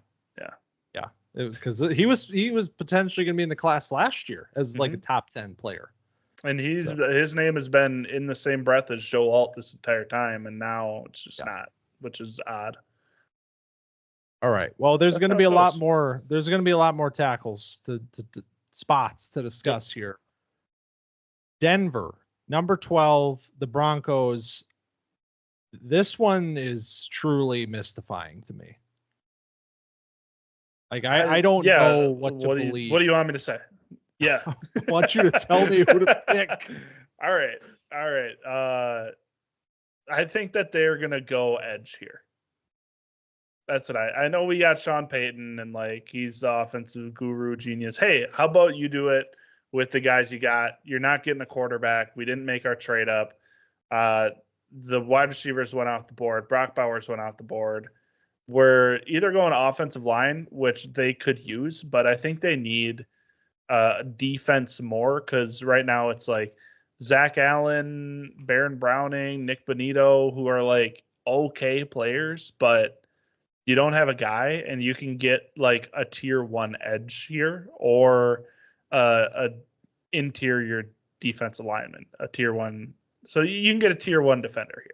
Because he was potentially going to be in the class last year as like a top 10 player. And his name has been in the same breath as Joe Alt this entire time, and now it's just not, which is odd. All right. Well, there's going to be a lot more. There's going to be a lot more tackles to spots to discuss here. Denver, number 12, the Broncos. This one is truly mystifying to me. Like I don't know what to believe. What do you want me to say? Yeah. I want you to tell me who to pick. All right. I think that they're going to go edge here. That's what I know. We got Sean Payton and like he's the offensive guru genius. Hey, how about you do it with the guys you got? You're not getting a quarterback. We didn't make our trade up. The wide receivers went off the board. Brock Bowers went off the board. We're either going offensive line, which they could use, but I think they need defense more because right now it's like Zach Allen, Baron Browning, Nick Bonito, who are like okay players, but you don't have a guy, and you can get like a tier 1 edge here or a interior defensive lineman, a tier 1. So you can get a tier 1 defender here.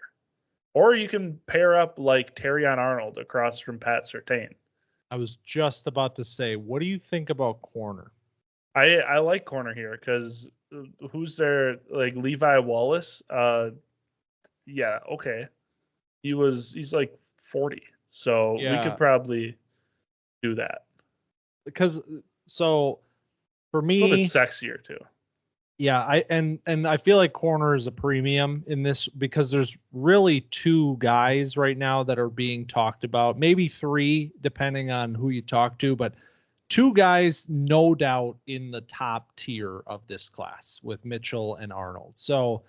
Or you can pair up like Terrion Arnold across from Pat Surtain. I was just about to say, what do you think about corner? I like corner here because who's there? Like Levi Wallace? Yeah, okay. He's like 40. So we could probably do that. Because so for me, it's a little bit sexier too. Yeah, I feel like corner is a premium in this because there's really 2 guys right now that are being talked about, maybe 3 depending on who you talk to, but 2 guys no doubt in the top tier of this class with Mitchell and Arnold. So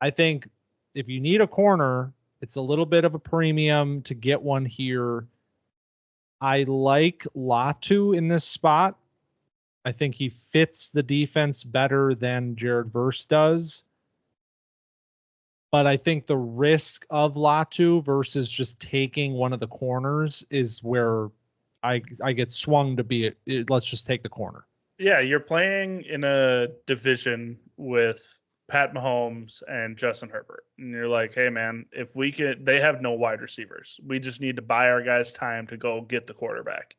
I think if you need a corner, it's a little bit of a premium to get one here. I like Latu in this spot. I think he fits the defense better than Jared Verse does. But I think the risk of Latu versus just taking one of the corners is where I get swung to be let's just take the corner. Yeah, you're playing in a division with Pat Mahomes and Justin Herbert. And you're like, hey, man, if we can, they have no wide receivers. We just need to buy our guys time to go get the quarterback.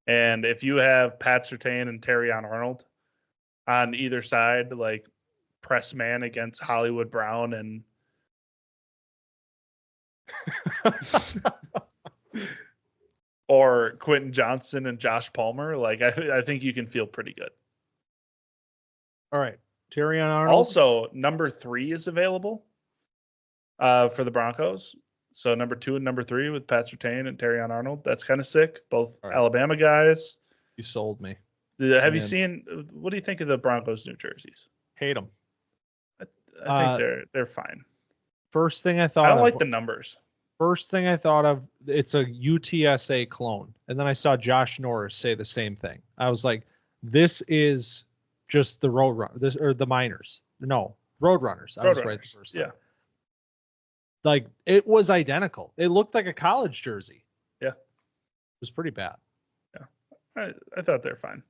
And if you have Pat Surtain and Terrion Arnold on either side, like press man against Hollywood Brown and or Quentin Johnson and Josh Palmer, like I think you can feel pretty good. All right. Terrion Arnold. Also, number 3 is available for the Broncos. So number 2 and number 3 with Pat Surtain and Terrion Arnold. That's kind of sick. Both Alabama guys. You sold me. Have you seen? What do you think of the Broncos' new jerseys? Hate them. I think they're fine. First thing I thought. I don't like the numbers. First thing I thought of, it's a UTSA clone, and then I saw Josh Norris say the same thing. I was like, this is just the the Miners. No, Roadrunners. I was right the first time. Yeah. Like, it was identical. It looked like a college jersey. Yeah. It was pretty bad. Yeah. I thought they're fine.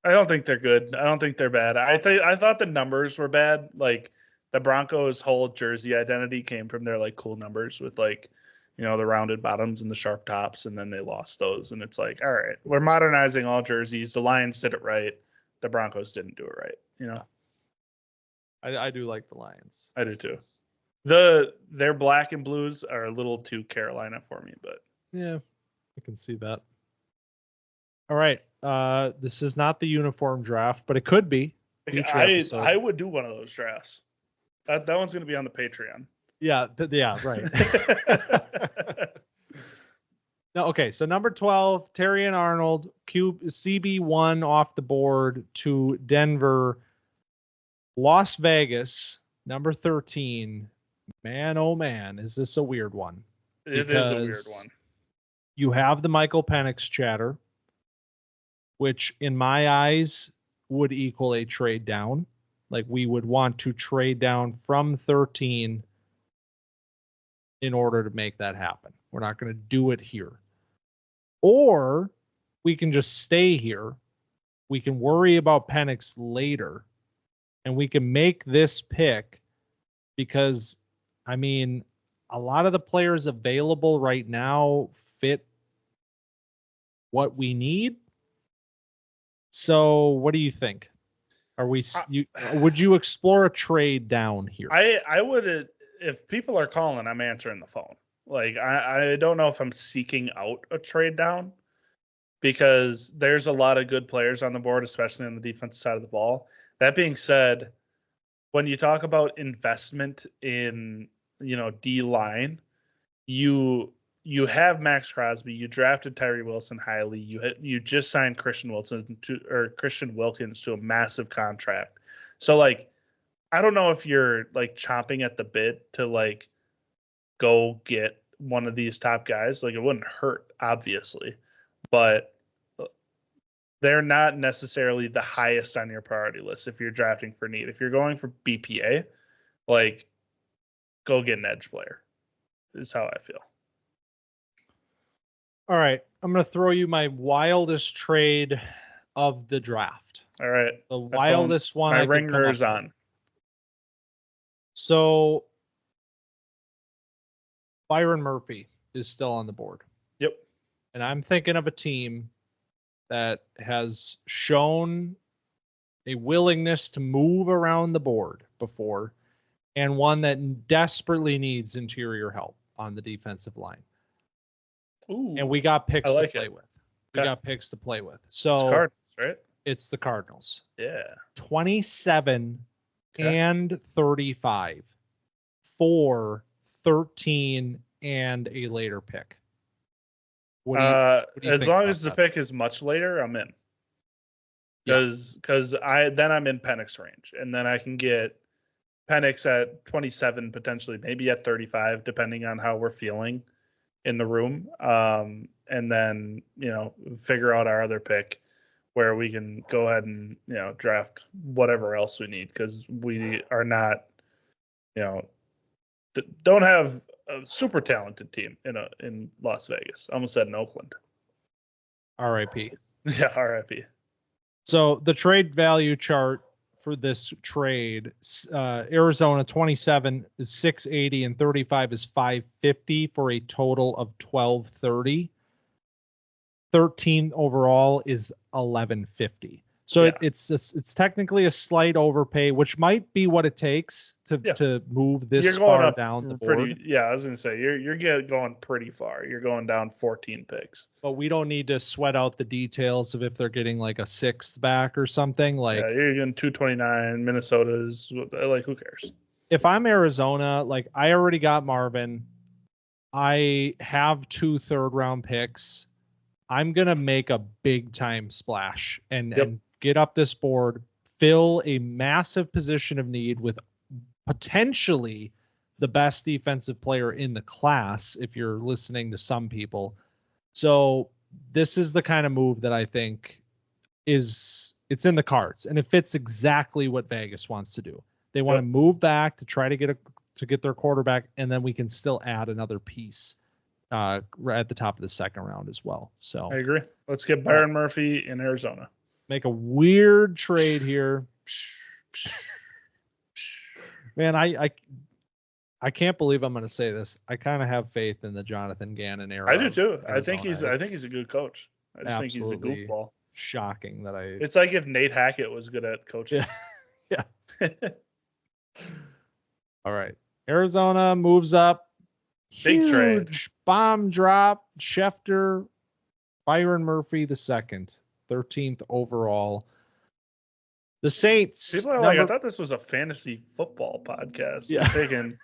I don't think they're good. I don't think they're bad. I thought the numbers were bad. Like, the Broncos' whole jersey identity came from their, like, cool numbers with, like, the rounded bottoms and the sharp tops, and then they lost those. And it's like, all right, we're modernizing all jerseys. The Lions did it right. The Broncos didn't do it right. you know. I do like the Lions. I do too. Their black and blues are a little too Carolina for me, but yeah, I can see that. All right. This is not the uniform draft, but it could be. I would do one of those drafts. That one's going to be on the Patreon. Yeah, right. No, okay, so number 12, Terry and Arnold, CB1 off the board to Denver. Las Vegas, number 13. Man, oh man, is this a weird one? It is a weird one. You have the Michael Penix chatter, which in my eyes would equal a trade down. Like we would want to trade down from 13 in order to make that happen. We're not going to do it here. Or we can just stay here. We can worry about Penix later. And we can make this pick because, I mean, a lot of the players available right now fit what we need. So what do you think? Would you explore a trade down here? I would, if people are calling, I'm answering the phone. Like, I don't know if I'm seeking out a trade down because there's a lot of good players on the board, especially on the defensive side of the ball. That being said, when you talk about investment in, D-line, you have Max Crosby, you drafted Tyree Wilson highly, you just signed Christian Wilkins to a massive contract. So like, I don't know if you're like chomping at the bit to like go get one of these top guys. Like it wouldn't hurt, obviously, but they're not necessarily the highest on your priority list if you're drafting for need. If you're going for BPA, like go get an edge player is how I feel. All right. I'm going to throw you my wildest trade of the draft. All right. The wildest one. My ringer is on. So Byron Murphy is still on the board. Yep. And I'm thinking of a team that has shown a willingness to move around the board before, and one that desperately needs interior help on the defensive line. Ooh, and we got picks to play with. We got picks to play with. So it's Cardinals, right? It's the Cardinals. Yeah. 27 and 35 for 13 and a later pick. What do you as think long about as the that? pick is much later, I'm in. Because I'm in Penix range, and then I can get Penix at 27, potentially maybe at 35, depending on how we're feeling in the room. And then figure out our other pick where we can go ahead and draft whatever else we need, because we are not don't have a super talented team in Las Vegas. I almost said in Oakland. RIP. Yeah, RIP. So the trade value chart for this trade, Arizona 27 is 680 and 35 is 550 for a total of 1230. 13 overall is 1150. So it's technically a slight overpay, which might be what it takes to move this far down the board. I was gonna say you're going pretty far. You're going down 14 picks. But we don't need to sweat out the details of if they're getting like a sixth back or something. Like you're getting 229. Minnesota's like, who cares? If I'm Arizona, like I already got Marvin. I have 2 third-round picks. I'm gonna make a big time splash and get up this board, fill a massive position of need with potentially the best defensive player in the class, if you're listening to some people. So this is the kind of move that I think it's in the cards, and it fits exactly what Vegas wants to do. They want to move back to try to get their quarterback, and then we can still add another piece right at the top of the second round as well. So I agree. Let's get Byron Murphy in Arizona. Make a weird trade here. Man, I can't believe I'm going to say this. I kind of have faith in the Jonathan Gannon era. I do too. Arizona. I think he's a good coach. I just think he's a goofball. Shocking that It's like if Nate Hackett was good at coaching. Yeah. All right. Arizona moves up. Big trade. Huge bomb drop. Schefter, Byron Murphy the second, 13th overall. The Saints. People are like, I thought this was a fantasy football podcast. Yeah. We're taking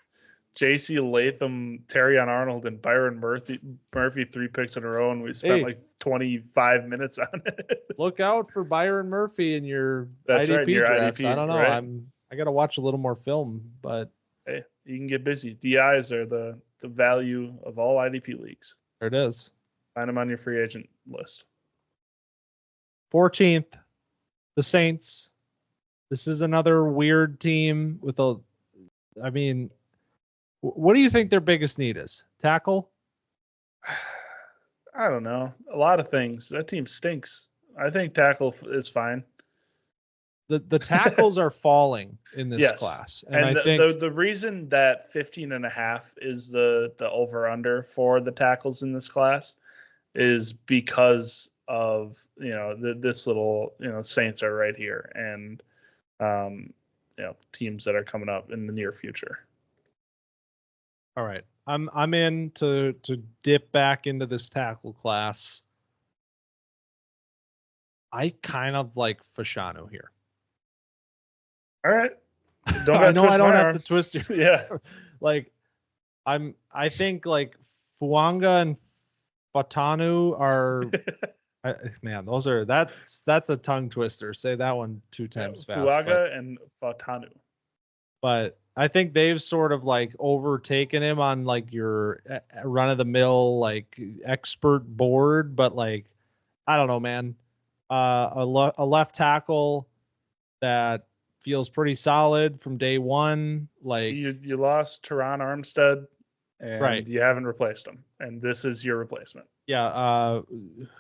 J.C. Latham, Terrion Arnold, and Byron Murphy 3 picks in a row, and we spent like 25 minutes on it. Look out for Byron Murphy in your That's IDP right, your drafts. IDP, I don't know. right? I got to watch a little more film, but hey, you can get busy. DIs are the value of all IDP leagues. there it is. Find them on your free agent list. 14th, the Saints. This is another weird team with I mean, what do you think their biggest need is? Tackle? I don't know. A lot of things. That team stinks. I think tackle is fine. The tackles are falling in this class. And I think the reason that 15.5 is the over-under for the tackles in this class is because of, this little, Saints are right here. And, teams that are coming up in the near future. All right. I'm in to dip back into this tackle class. I kind of like Fashanu here. All right. I know I don't have to twist your yeah. Like I think like Fuanga and Fatanu are man, that's a tongue twister. Say that one 2 times fast. Fuanga and Fatanu. But I think they've sort of like overtaken him on like your run of the mill like expert board, but like I don't know, man. A left tackle that feels pretty solid from day one. Like you lost Teron Armstead, and you haven't replaced him, and this is your replacement. Yeah.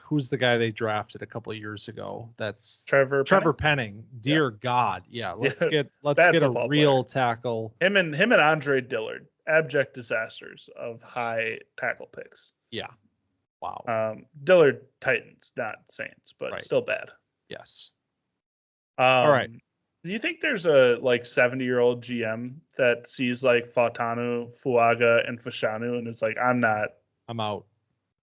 Who's the guy they drafted a couple of years ago? That's Trevor Penning. Dear God. Yeah. Let's get a real tackle. Him and Andre Dillard, abject disasters of high tackle picks. Yeah. Wow. Dillard Titans, not Saints, but still bad. Yes. All right. Do you think there's a 70-year-old GM that sees like Fatanu, Fuaga, and Fashanu and is like, I'm out.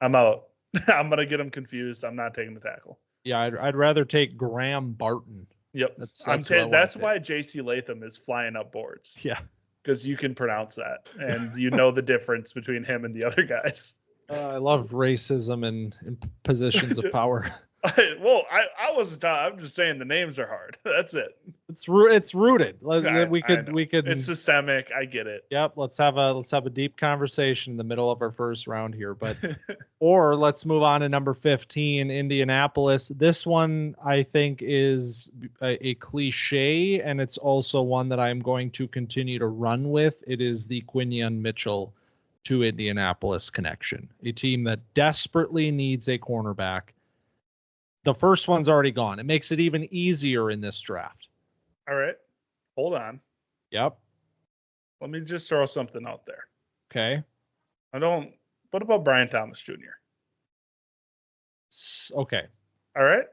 I'm going to get them confused. I'm not taking the tackle. Yeah, I'd rather take Graham Barton. Yep. That's why J.C. Latham is flying up boards. Yeah. Because you can pronounce that, and you know the difference between him and the other guys. I love racism and positions of power. I wasn't talking. I'm just saying the names are hard. That's it. It's rooted. We could. It's systemic. I get it. Yep. Let's have a deep conversation in the middle of our first round here, but or let's move on to number 15, Indianapolis. This one I think is a cliche, and it's also one that I'm going to continue to run with. It is the Quinion Mitchell to Indianapolis connection, a team that desperately needs a cornerback. The first one's already gone. It makes it even easier in this draft. All right. Hold on. Yep. Let me just throw something out there. Okay. What about Brian Thomas Jr.? Okay. All right.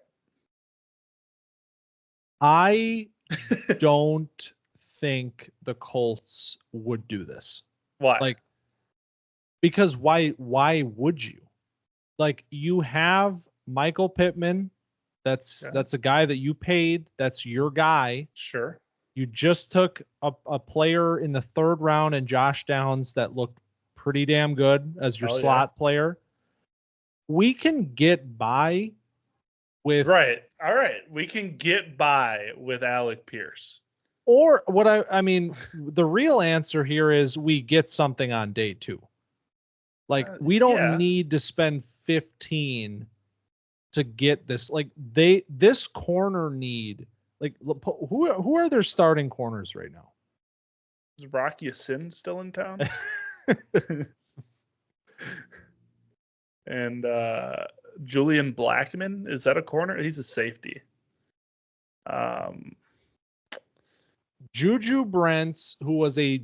I don't think the Colts would do this. Why? Because why would you? You have Michael Pittman, that's a guy that you paid. That's your guy. Sure. You just took a player in the 3rd round and Josh Downs that looked pretty damn good as your slot player. We can get by with right. All right. We can get by with Alec Pierce. Or what I mean, the real answer here is we get something on day 2. We don't need to spend 15 to get this. This corner need, who are their starting corners right now? Is Rocky Sin still in town? And Julian Blackman, is that a corner? He's a safety. Juju Brents, who was a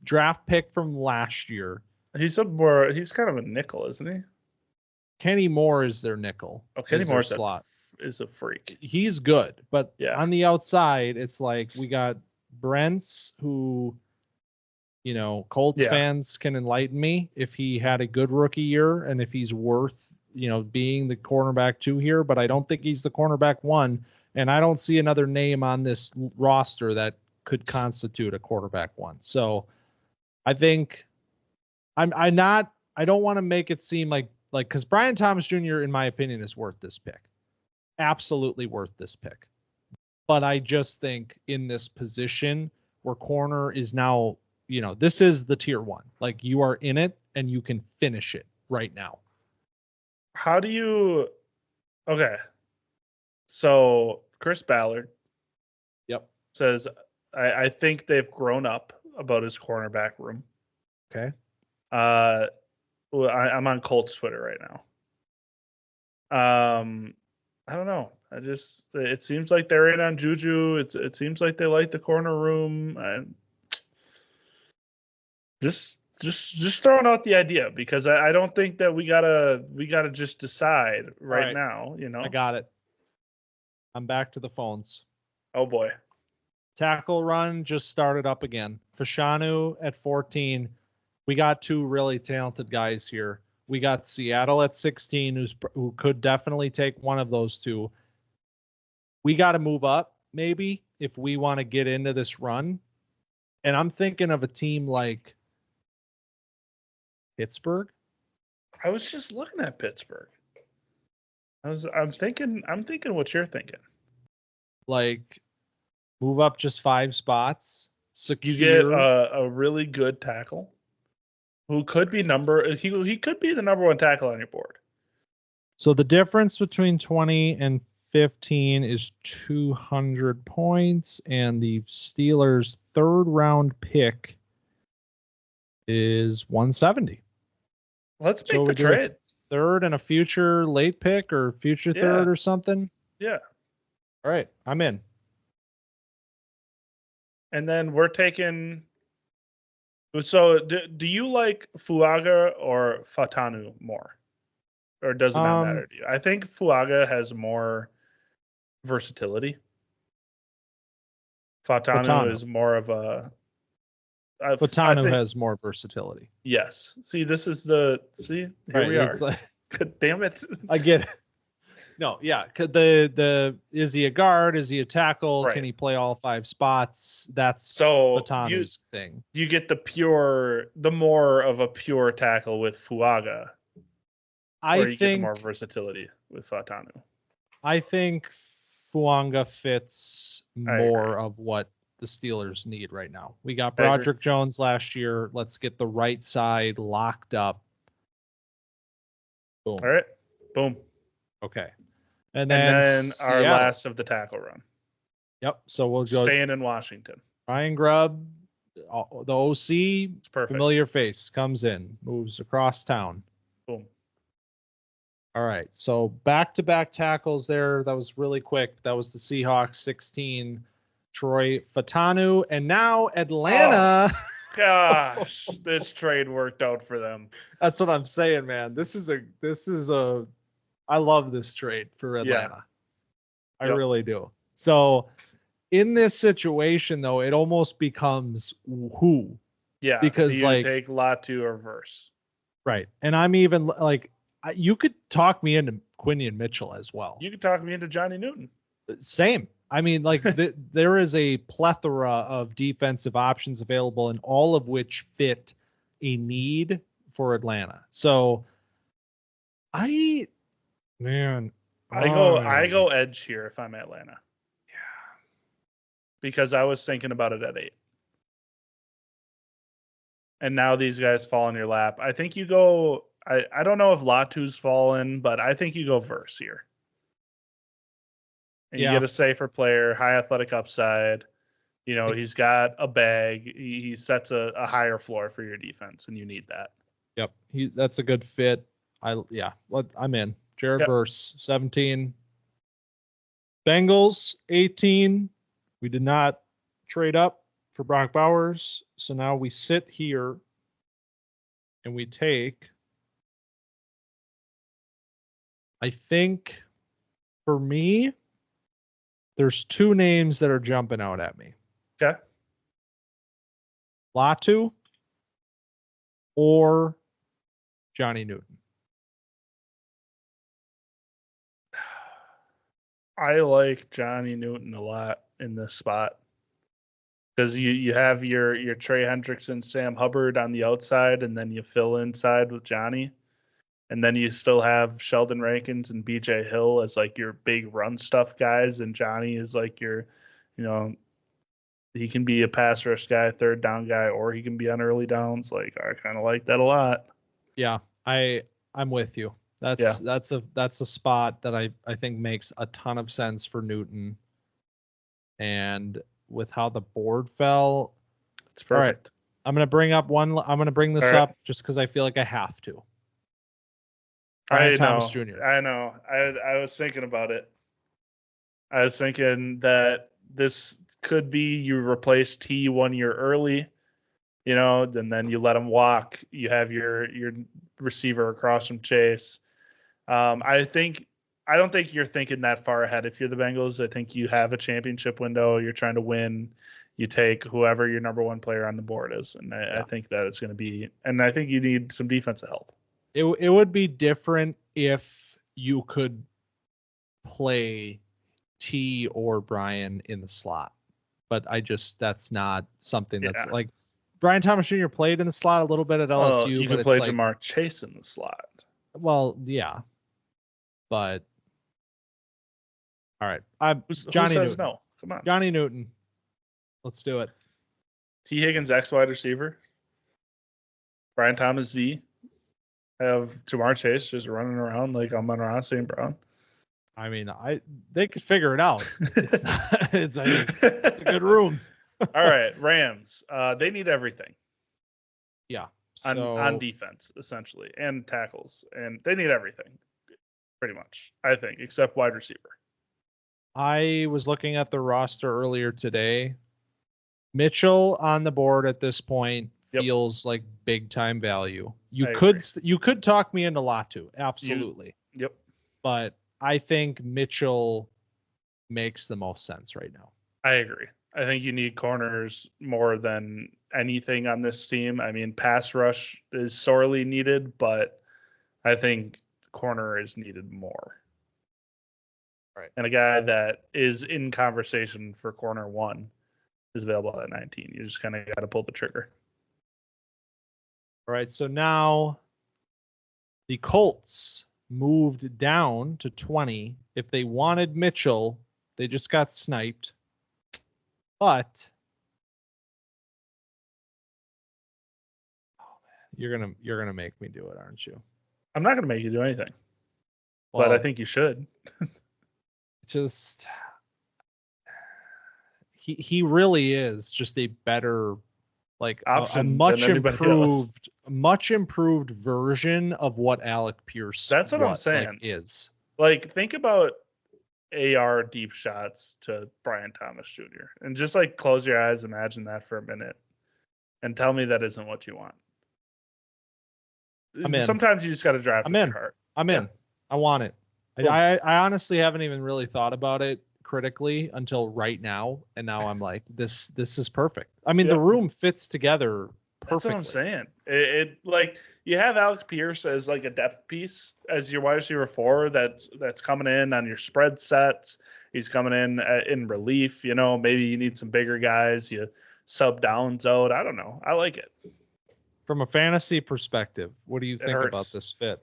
draft pick from last year. He's kind of a nickel, isn't he? Kenny Moore is their nickel. Oh, Kenny Moore's slot. is a freak. He's good, but Yeah. on the outside, it's like we got Brents who, Colts fans can enlighten me if he had a good rookie year and if he's worth, being the cornerback 2 here, but I don't think he's the cornerback 1, and I don't see another name on this roster that could constitute a quarterback 1. So I think I don't want to make it seem like because Brian Thomas Jr. in my opinion is worth this pick. Absolutely worth this pick. But I just think in this position where corner is now, this is the tier 1. Like you are in it and you can finish it right now. How do you? Okay. So Chris Ballard. Yep. Says, I think they've grown up about his cornerback room. Okay. I'm on Colts Twitter right now. I don't know. It seems like they're in on Juju. It seems like they like the corner room. Just throwing out the idea because I don't think that we gotta just decide right now. I got it. I'm back to the phones. Oh boy. Tackle run just started up again. Fashanu at 14. We got 2 really talented guys here. We got Seattle at 16, who could definitely take one of those 2. We got to move up maybe if we want to get into this run. And I'm thinking of a team like Pittsburgh. I was just looking at Pittsburgh. I'm thinking what you're thinking. Like move up just 5 spots. Secure. You get a really good tackle who could be he could be the number 1 tackle on your board. So the difference between 20 and 15 is 200 points, and the Steelers' 3rd round pick is 170. Let's make the trade. 3rd and a future late pick or future 3rd or something. Yeah. All right, I'm in. And then we're taking. So do you like Fuaga or Fatanu more? Or does it not matter to you? I think Fuaga has more versatility. Fatanu is more of a... Fatanu has more versatility. Yes. See, here we are. God damn it. I get it. No, yeah. Is he a guard? Is he a tackle? Right. Can he play all 5 spots? That's Fatanu's thing. You get the more of a pure tackle with Fuaga. Or you get the more versatility with Fatanu. I think Fuanga fits more of what the Steelers need right now. We got Broderick Jones last year. Let's get the right side locked up. Boom. All right. Boom. Okay. And then our last of the tackle run. Yep. So we'll go. Staying in Washington. Ryan Grubb, the OC, it's perfect. Familiar face, comes in, moves across town. Boom. All right. So back-to-back tackles there. That was really quick. That was the Seahawks 16, Troy Fatanu, and now Atlanta. Oh, gosh, this trade worked out for them. That's what I'm saying, man. This is a I love this trade for Atlanta. I really do. So in this situation, though, it almost becomes who. Yeah. Because you take Latu or Verse. Right. And I'm even like, you could talk me into Quinion Mitchell as well. You could talk me into Johnny Newton. Same. I mean, like there is a plethora of defensive options available, and all of which fit a need for Atlanta. So I go edge here if I'm Atlanta. Yeah. Because I was thinking about it at 8. And now these guys fall in your lap. I think you go. I don't know if Latu's fallen, but I think you go Verse here. And you get a safer player, high athletic upside. He's got a bag. He sets a higher floor for your defense, and you need that. Yep. That's a good fit. I'm in. Jared Verse, 17. Bengals, 18. We did not trade up for Brock Bowers. So now we sit here and we take, I think For me, there's two names that are jumping out at me. Okay. Latu or Johnny Newton. I like Johnny Newton a lot in this spot because you have your Trey Hendrickson, Sam Hubbard on the outside, and then you fill inside with Johnny. And then you still have Sheldon Rankins and BJ Hill as like your big run stuff guys. And Johnny is like your, he can be a pass rush guy, third down guy, or he can be on early downs. Like I kind of like that a lot. Yeah, I'm with you. That's a spot that I think makes a ton of sense for Newton. And with how the board fell, it's perfect. All right, I'm gonna bring this up just because I feel like I have to. Brian Thomas Jr. I know. I was thinking about it. I was thinking that this could be you replace T 1 year early, and then you let him walk. You have your receiver across from Chase. I don't think you're thinking that far ahead. If you're the Bengals, I think you have a championship window. You're trying to win. You take whoever your number one player on the board is, and I think that it's going to be. And I think you need some defensive help. It would be different if you could play T or Brian in the slot, but that's not something that's like Brian Thomas Jr. played in the slot a little bit at LSU. You could play Jamar Chase in the slot. Well, yeah, but all right. Johnny Newton. No, come on, Johnny Newton. Let's do it. T Higgins X wide receiver. Brian Thomas Z. Have Jamar Chase just running around like Amon-Ra St. Brown. I mean, they could figure it out. It's a good room. All right, Rams. They need everything. Yeah. On defense, essentially, and tackles, and they need everything, pretty much. I think, except wide receiver. I was looking at the roster earlier today. Mitchell on the board at this point. Feels like big time value. You could talk me into Latu, absolutely. Yep. But I think Mitchell makes the most sense right now. I agree. I think you need corners more than anything on this team. I mean, pass rush is sorely needed, but I think corner is needed more. Right. And a guy that is in conversation for corner 1 is available at 19. You just kind of got to pull the trigger. All right, so now the Colts moved down to 20. If they wanted Mitchell, they just got sniped. But you're gonna make me do it, aren't you? I'm not gonna make you do anything, but I think you should. Just he really is just a better. Like a much improved version of what Alec Pierce. That's what I'm saying. Is like think about AR deep shots to Brian Thomas Jr. and just like close your eyes, imagine that for a minute, and tell me that isn't what you want. Sometimes you just got to draft. I'm in. Heart. I'm in. I want it. Cool. I honestly haven't even really thought about it critically until right now, and now I'm like, this is perfect. I mean, the room fits together perfectly. That's what I'm saying. It like you have Alex Pierce as like a depth piece as your wide receiver 4 that's coming in on your spread sets. He's coming in relief. Maybe you need some bigger guys. You sub downs out. I don't know. I like it. From a fantasy perspective, what do you think about this fit?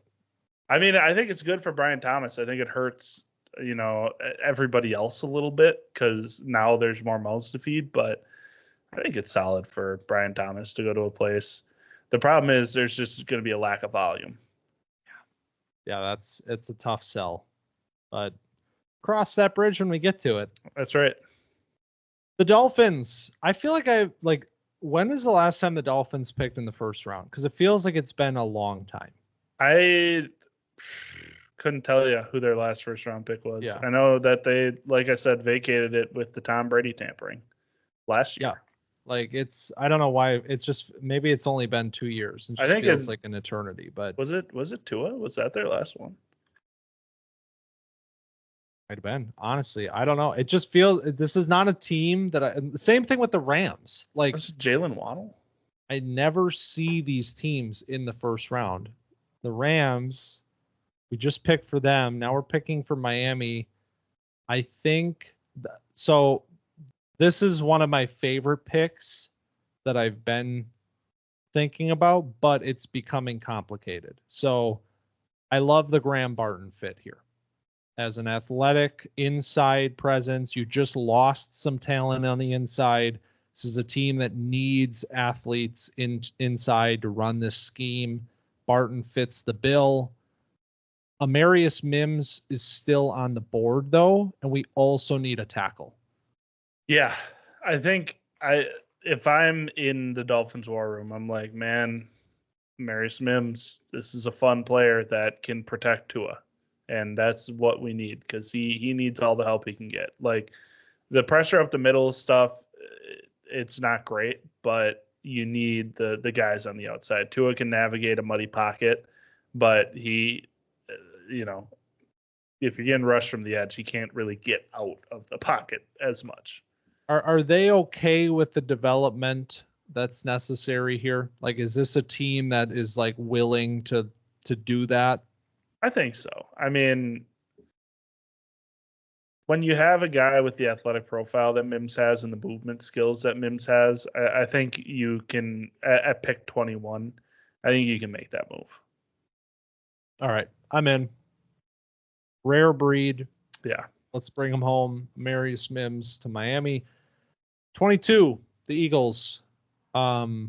I mean, I think it's good for Brian Thomas. I think it hurts everybody else a little bit because now there's more mouths to feed, but I think it's solid for Brian Thomas to go to a place. The problem is there's just going to be a lack of volume. Yeah, it's a tough sell, but cross that bridge when we get to it. That's right. The Dolphins. I feel like when was the last time the Dolphins picked in the first round? Because it feels like it's been a long time. I couldn't tell you who their last first round pick was. Yeah. I know that they, like I said, vacated it with the Tom Brady tampering last year. Yeah. Like I don't know why. It's just, maybe it's only been 2 years. It just feels like an eternity, but was it Tua? Was that their last one? Might have been. Honestly, I don't know. It just feels this is not a team that the same thing with the Rams. Like This is Jalen Waddle. I never see these teams in the first round. The Rams, we just picked for them. Now we're picking for Miami. I think so. This is one of my favorite picks that I've been thinking about, but it's becoming complicated. So I love the Graham Barton fit here. As an athletic inside presence, you just lost some talent on the inside. This is a team that needs athletes inside to run this scheme. Barton fits the bill. Amarius Mims is still on the board, though, and we also need a tackle. Yeah, I think if I'm in the Dolphins war room, I'm like, man, Amarius Mims, this is a fun player that can protect Tua. And that's what we need because he needs all the help he can get. Like the pressure up the middle stuff, it's not great, but you need the guys on the outside. Tua can navigate a muddy pocket, but he, if you're getting rushed from the edge, he can't really get out of the pocket as much. Are they okay with the development that's necessary here? Like, is this a team that is like willing to do that? I think so. I mean, when you have a guy with the athletic profile that Mims has and the movement skills that Mims has, I think you can, at pick 21, I think you can make that move. All right. I'm in. Rare breed. Yeah. Let's bring him home. Amarius Mims to Miami. 22, the Eagles. I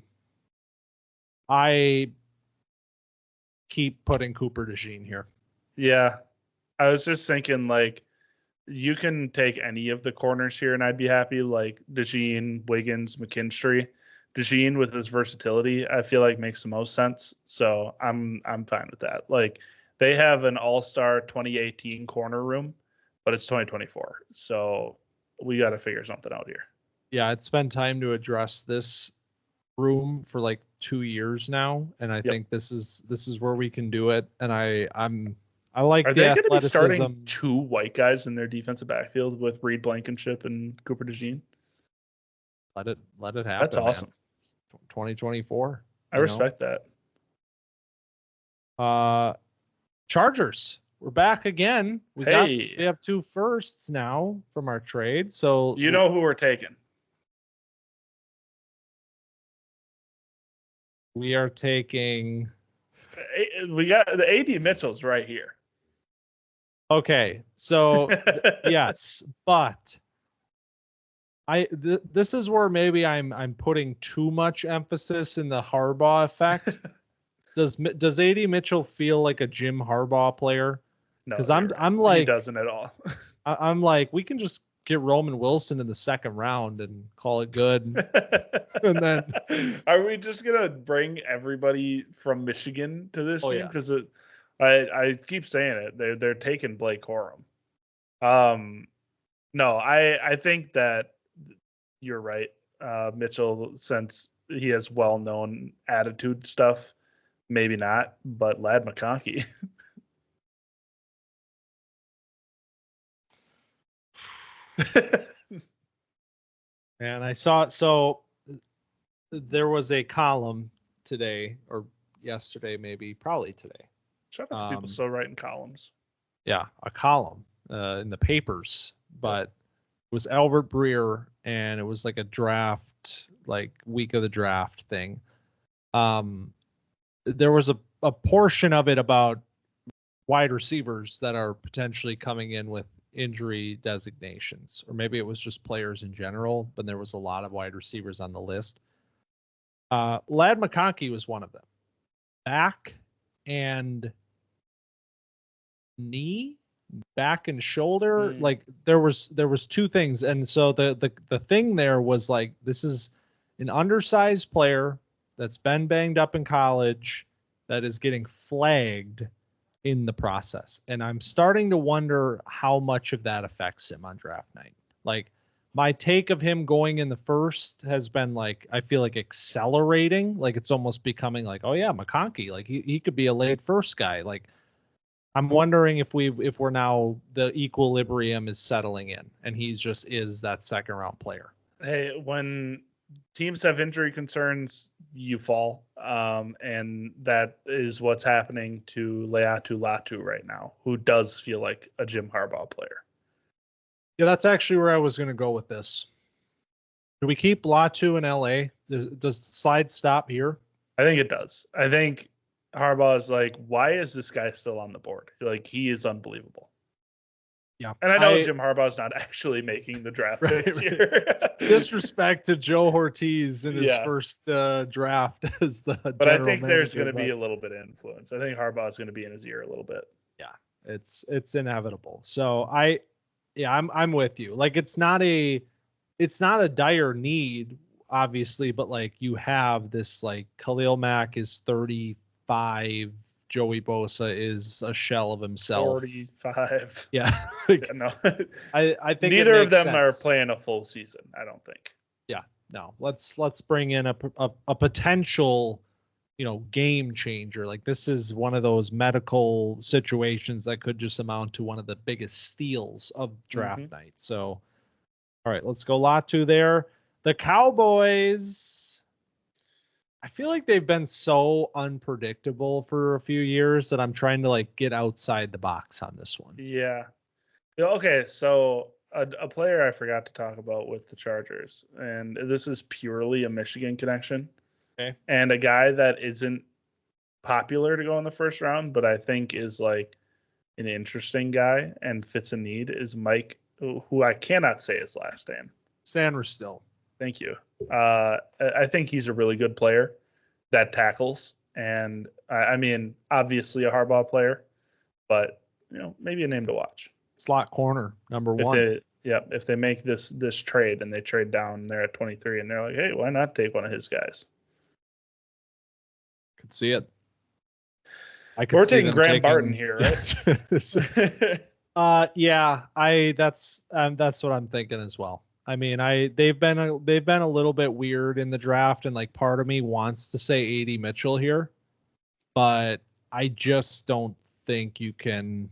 keep putting Cooper DeJean here. Yeah. I was just thinking, like, you can take any of the corners here and I'd be happy, like DeJean, Wiggins, McKinstry. DeJean with his versatility, I feel like makes the most sense. So I'm fine with that. Like, they have an all-star 2018 corner room, but it's 2024. So we got to figure something out here. Yeah, it's been time to address this room for like 2 years now, and I think this is where we can do it. And I like. Are the they going to be starting 2 white guys in their defensive backfield with Reed Blankenship and Cooper DeJean? Let it happen. That's awesome. Man. 2024. I respect that. Chargers. We're back again. We have 2 firsts now from our trade. So you know who we're taking. We are taking. We got the AD Mitchell's right here. Okay, so yes, but this is where maybe I'm putting too much emphasis in the Harbaugh effect. Does AD Mitchell feel like a Jim Harbaugh player? No, because I'm like, he doesn't at all. I'm like, we can just get Roman Wilson in the second round and call it good. And then are we just gonna bring everybody from Michigan to this team? Because I keep saying it, they're taking Blake Corum. No, I think that you're right. Mitchell, since he has well-known attitude stuff, maybe not, but Ladd McConkey. And I saw, so there was a column today or yesterday, maybe, probably today. Shout out to people still writing columns. Yeah, a column in the papers, but it was Albert Breer, and it was like a draft, like week of the draft thing. There was a portion of it about wide receivers that are potentially coming in with injury designations, or maybe it was just players in general, but there was a lot of wide receivers on the list. Ladd McConkey was one of them. Back and shoulder, like there was 2 things, and so the thing there was like, this is an undersized player that's been banged up in college that is getting flagged in the process. And I'm starting to wonder how much of that affects him on draft night. Like, my take of him going in the first has been like, I feel like accelerating, like it's almost becoming like, oh yeah, McConkey, like he could be a late first guy. Like, I'm wondering if we're now the equilibrium is settling in and he's just is that second round player. Hey, when teams have injury concerns, you fall. And that is what's happening to Leatu Latu right now, who does feel like a Jim Harbaugh player. Yeah, that's actually where I was going to go with this. Do we keep Latu in LA? Does the slide stop here? I think it does. I think Harbaugh is like, why is this guy still on the board? Like, he is unbelievable. Yeah. And I know Jim Harbaugh's not actually making the draft this year. Disrespect to Joe Ortiz in his first draft as the But I think there's going to be a little bit of influence. I think Harbaugh's going to be in his ear a little bit. Yeah, it's inevitable. So I'm with you. Like, it's not a dire need, obviously, but like you have this, like, Khalil Mack is 35. Joey Bosa is a shell of himself. 45. Yeah. Like, no. I think neither of them are playing a full season, I don't think. Yeah. No. Let's bring in a potential, game changer. Like, this is one of those medical situations that could just amount to one of the biggest steals of draft night. So, all right, let's go Latu there. The Cowboys, I feel like they've been so unpredictable for a few years that I'm trying to, like, get outside the box on this one. Yeah. Okay, so a player I forgot to talk about with the Chargers, and this is purely a Michigan connection. Okay. And a guy that isn't popular to go in the first round, but I think is, like, an interesting guy and fits a need is Mike, who I cannot say his last name. Sanderstill. Thank you. I think he's a really good player that tackles. And I mean, obviously a Harbaugh player, but maybe a name to watch. Slot corner, number one. If they make this trade and they trade down, they're at 23 and they're like, hey, why not take one of his guys? Could see it. We're taking Graham Barton here, right? Yeah, that's what I'm thinking as well. I mean, they've been a little bit weird in the draft, and, like, part of me wants to say A.D. Mitchell here, but I just don't think you can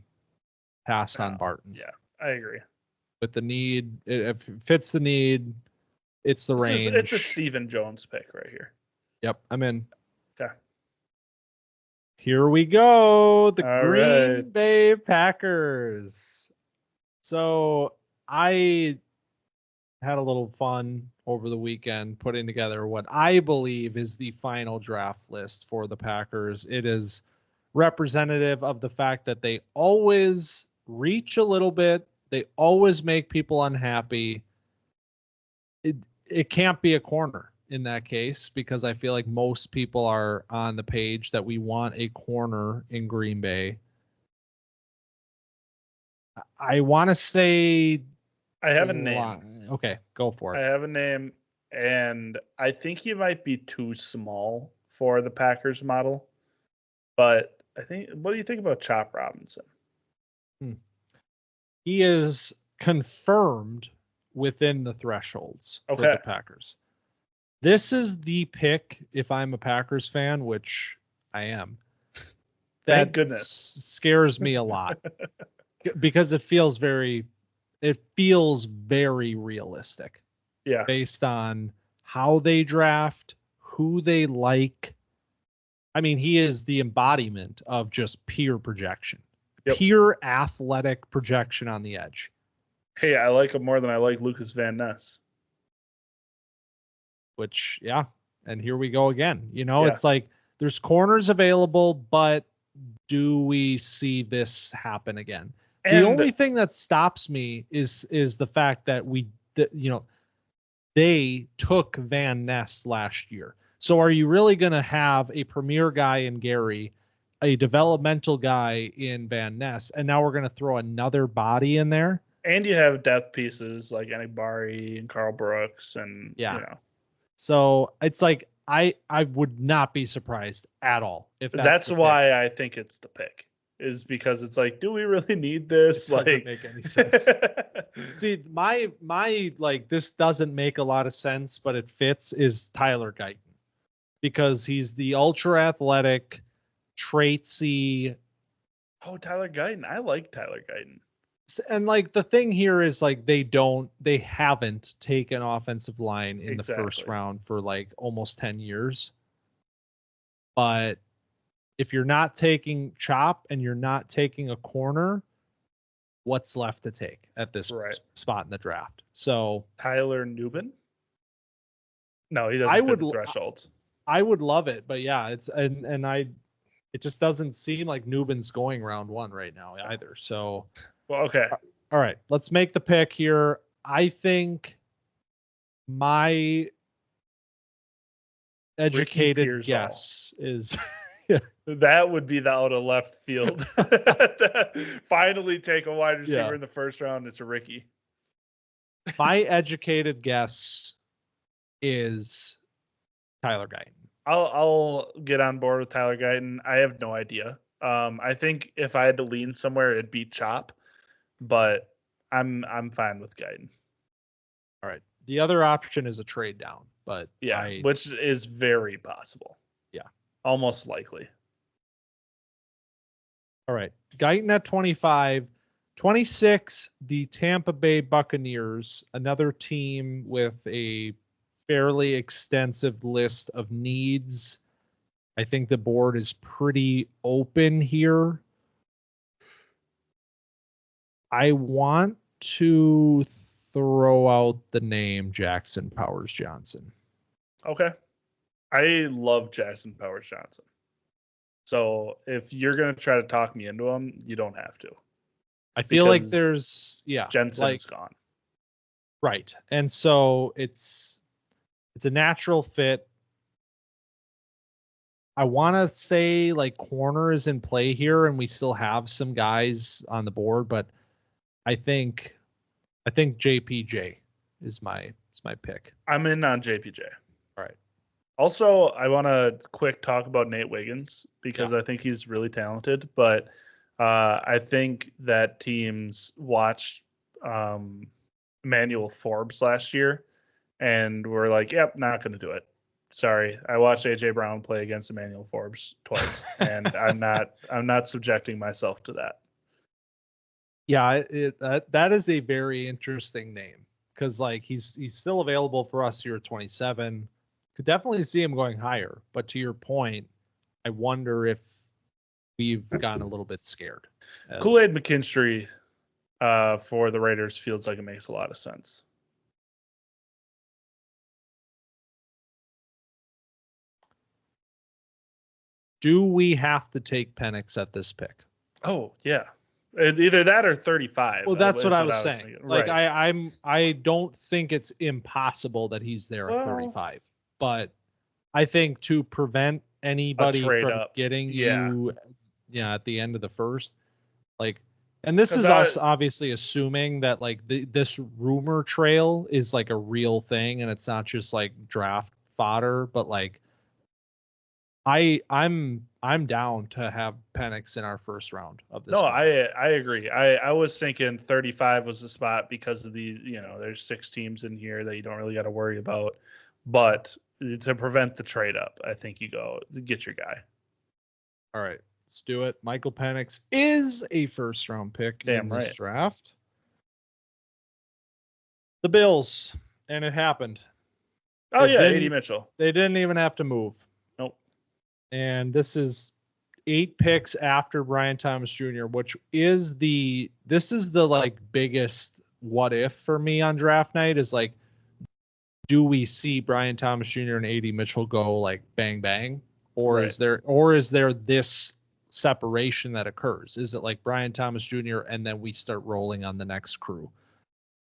pass on Barton. Yeah, I agree. With the need, if it fits the need, it's the range. It's a Stephen Jones pick right here. Yep, I'm in. Okay. Here we go. The All Green right. Bay Packers. So I had a little fun over the weekend putting together what I believe is the final draft list for the Packers. It is representative of the fact that they always reach a little bit. They always make people unhappy. It can't be a corner in that case, because I feel like most people are on the page that we want a corner in Green Bay. I want to say I have a name. Okay, go for it. I have a name, and I think he might be too small for the Packers model. But what do you think about Chop Robinson? He is confirmed within the thresholds for the Packers. This is the pick, if I'm a Packers fan, which I am. Thank goodness. Scares me a lot because it feels very realistic. Yeah. Based on how they draft, who they like. I mean, he is the embodiment of just pure projection. Yep. Pure athletic projection on the edge. Hey, I like him more than I like Lucas Van Ness. Which, yeah. And here we go again. It's like there's corners available, but do we see this happen again? The only thing that stops me is the fact that they took Van Ness last year. So are you really going to have a premier guy in Gary, a developmental guy in Van Ness, and now we're going to throw another body in there? And you have depth pieces like Enigbari and Carl Brooks and So it's like I would not be surprised at all if that's why I think it's the pick. Is because it's like, do we really need this? It doesn't make any sense. See, my like, this doesn't make a lot of sense, but it fits, is Tyler Guyton, because he's the ultra athletic, traitsy, Oh, Tyler Guyton. I like Tyler Guyton. And like the thing here is like they haven't taken offensive line in the first round for like almost 10 years. But if you're not taking Chop and you're not taking a corner, what's left to take at this spot in the draft? So Tyler Nubin? No, he doesn't fit the thresholds. I would love it, but yeah, it just doesn't seem like Nubin's going round 1 right now either. So, well, okay. All right, let's make the pick here. I think my educated guess is that would be the out of left field. Finally take a wide receiver in the first round. It's a Ricky. My educated guess is Tyler Guyton. I'll get on board with Tyler Guyton. I have no idea. I think if I had to lean somewhere, it'd be Chop, but I'm fine with Guyton. All right. The other option is a trade down, but which is very possible. Yeah, almost likely. All right. Guyton at 25. 26, the Tampa Bay Buccaneers, another team with a fairly extensive list of needs. I think the board is pretty open here. I want to throw out the name Jackson Powers Johnson. Okay. I love Jackson Powers Johnson. So if you're going to try to talk me into him, you don't have to. I feel like there's Jensen's gone. Right. And so it's a natural fit. I want to say like corner is in play here and we still have some guys on the board, but I think JPJ is my pick. I'm in on JPJ. All right. Also, I want to quick talk about Nate Wiggins because I think he's really talented, but I think that teams watched Emmanuel Forbes last year and were like, yep, not going to do it. Sorry. I watched AJ Brown play against Emmanuel Forbes twice and I'm not subjecting myself to that. Yeah, that is a very interesting name because like he's still available for us here at 27. Could definitely see him going higher, but to your point, I wonder if we've gotten a little bit scared. Kool-Aid McKinstry for the Raiders feels like it makes a lot of sense. Do we have to take Penix at this pick? Oh, yeah. Either that or 35. Well, that's what I was saying. Like right. I don't think it's impossible that he's there at 35, but I think to prevent anybody from getting you at the end of the first, like, and this is us obviously assuming that like this rumor trail is like a real thing and it's not just like draft fodder, but like I'm down to have Penix in our first round of this. No, I agree. I was thinking 35 was the spot because of these, there's 6 teams in here that you don't really got to worry about, but to prevent the trade up, I think you go get your guy. All right, let's do it. Michael Penix is a first round pick in this draft. The Bills, and it happened. Oh, A.D. Mitchell. They didn't even have to move. Nope. And this is 8 picks after Brian Thomas Jr., which is the like biggest what if for me on draft night is like, do we see Brian Thomas Jr. and A.D. Mitchell go like bang bang, or is there this separation that occurs? Is it like Brian Thomas Jr. and then we start rolling on the next crew?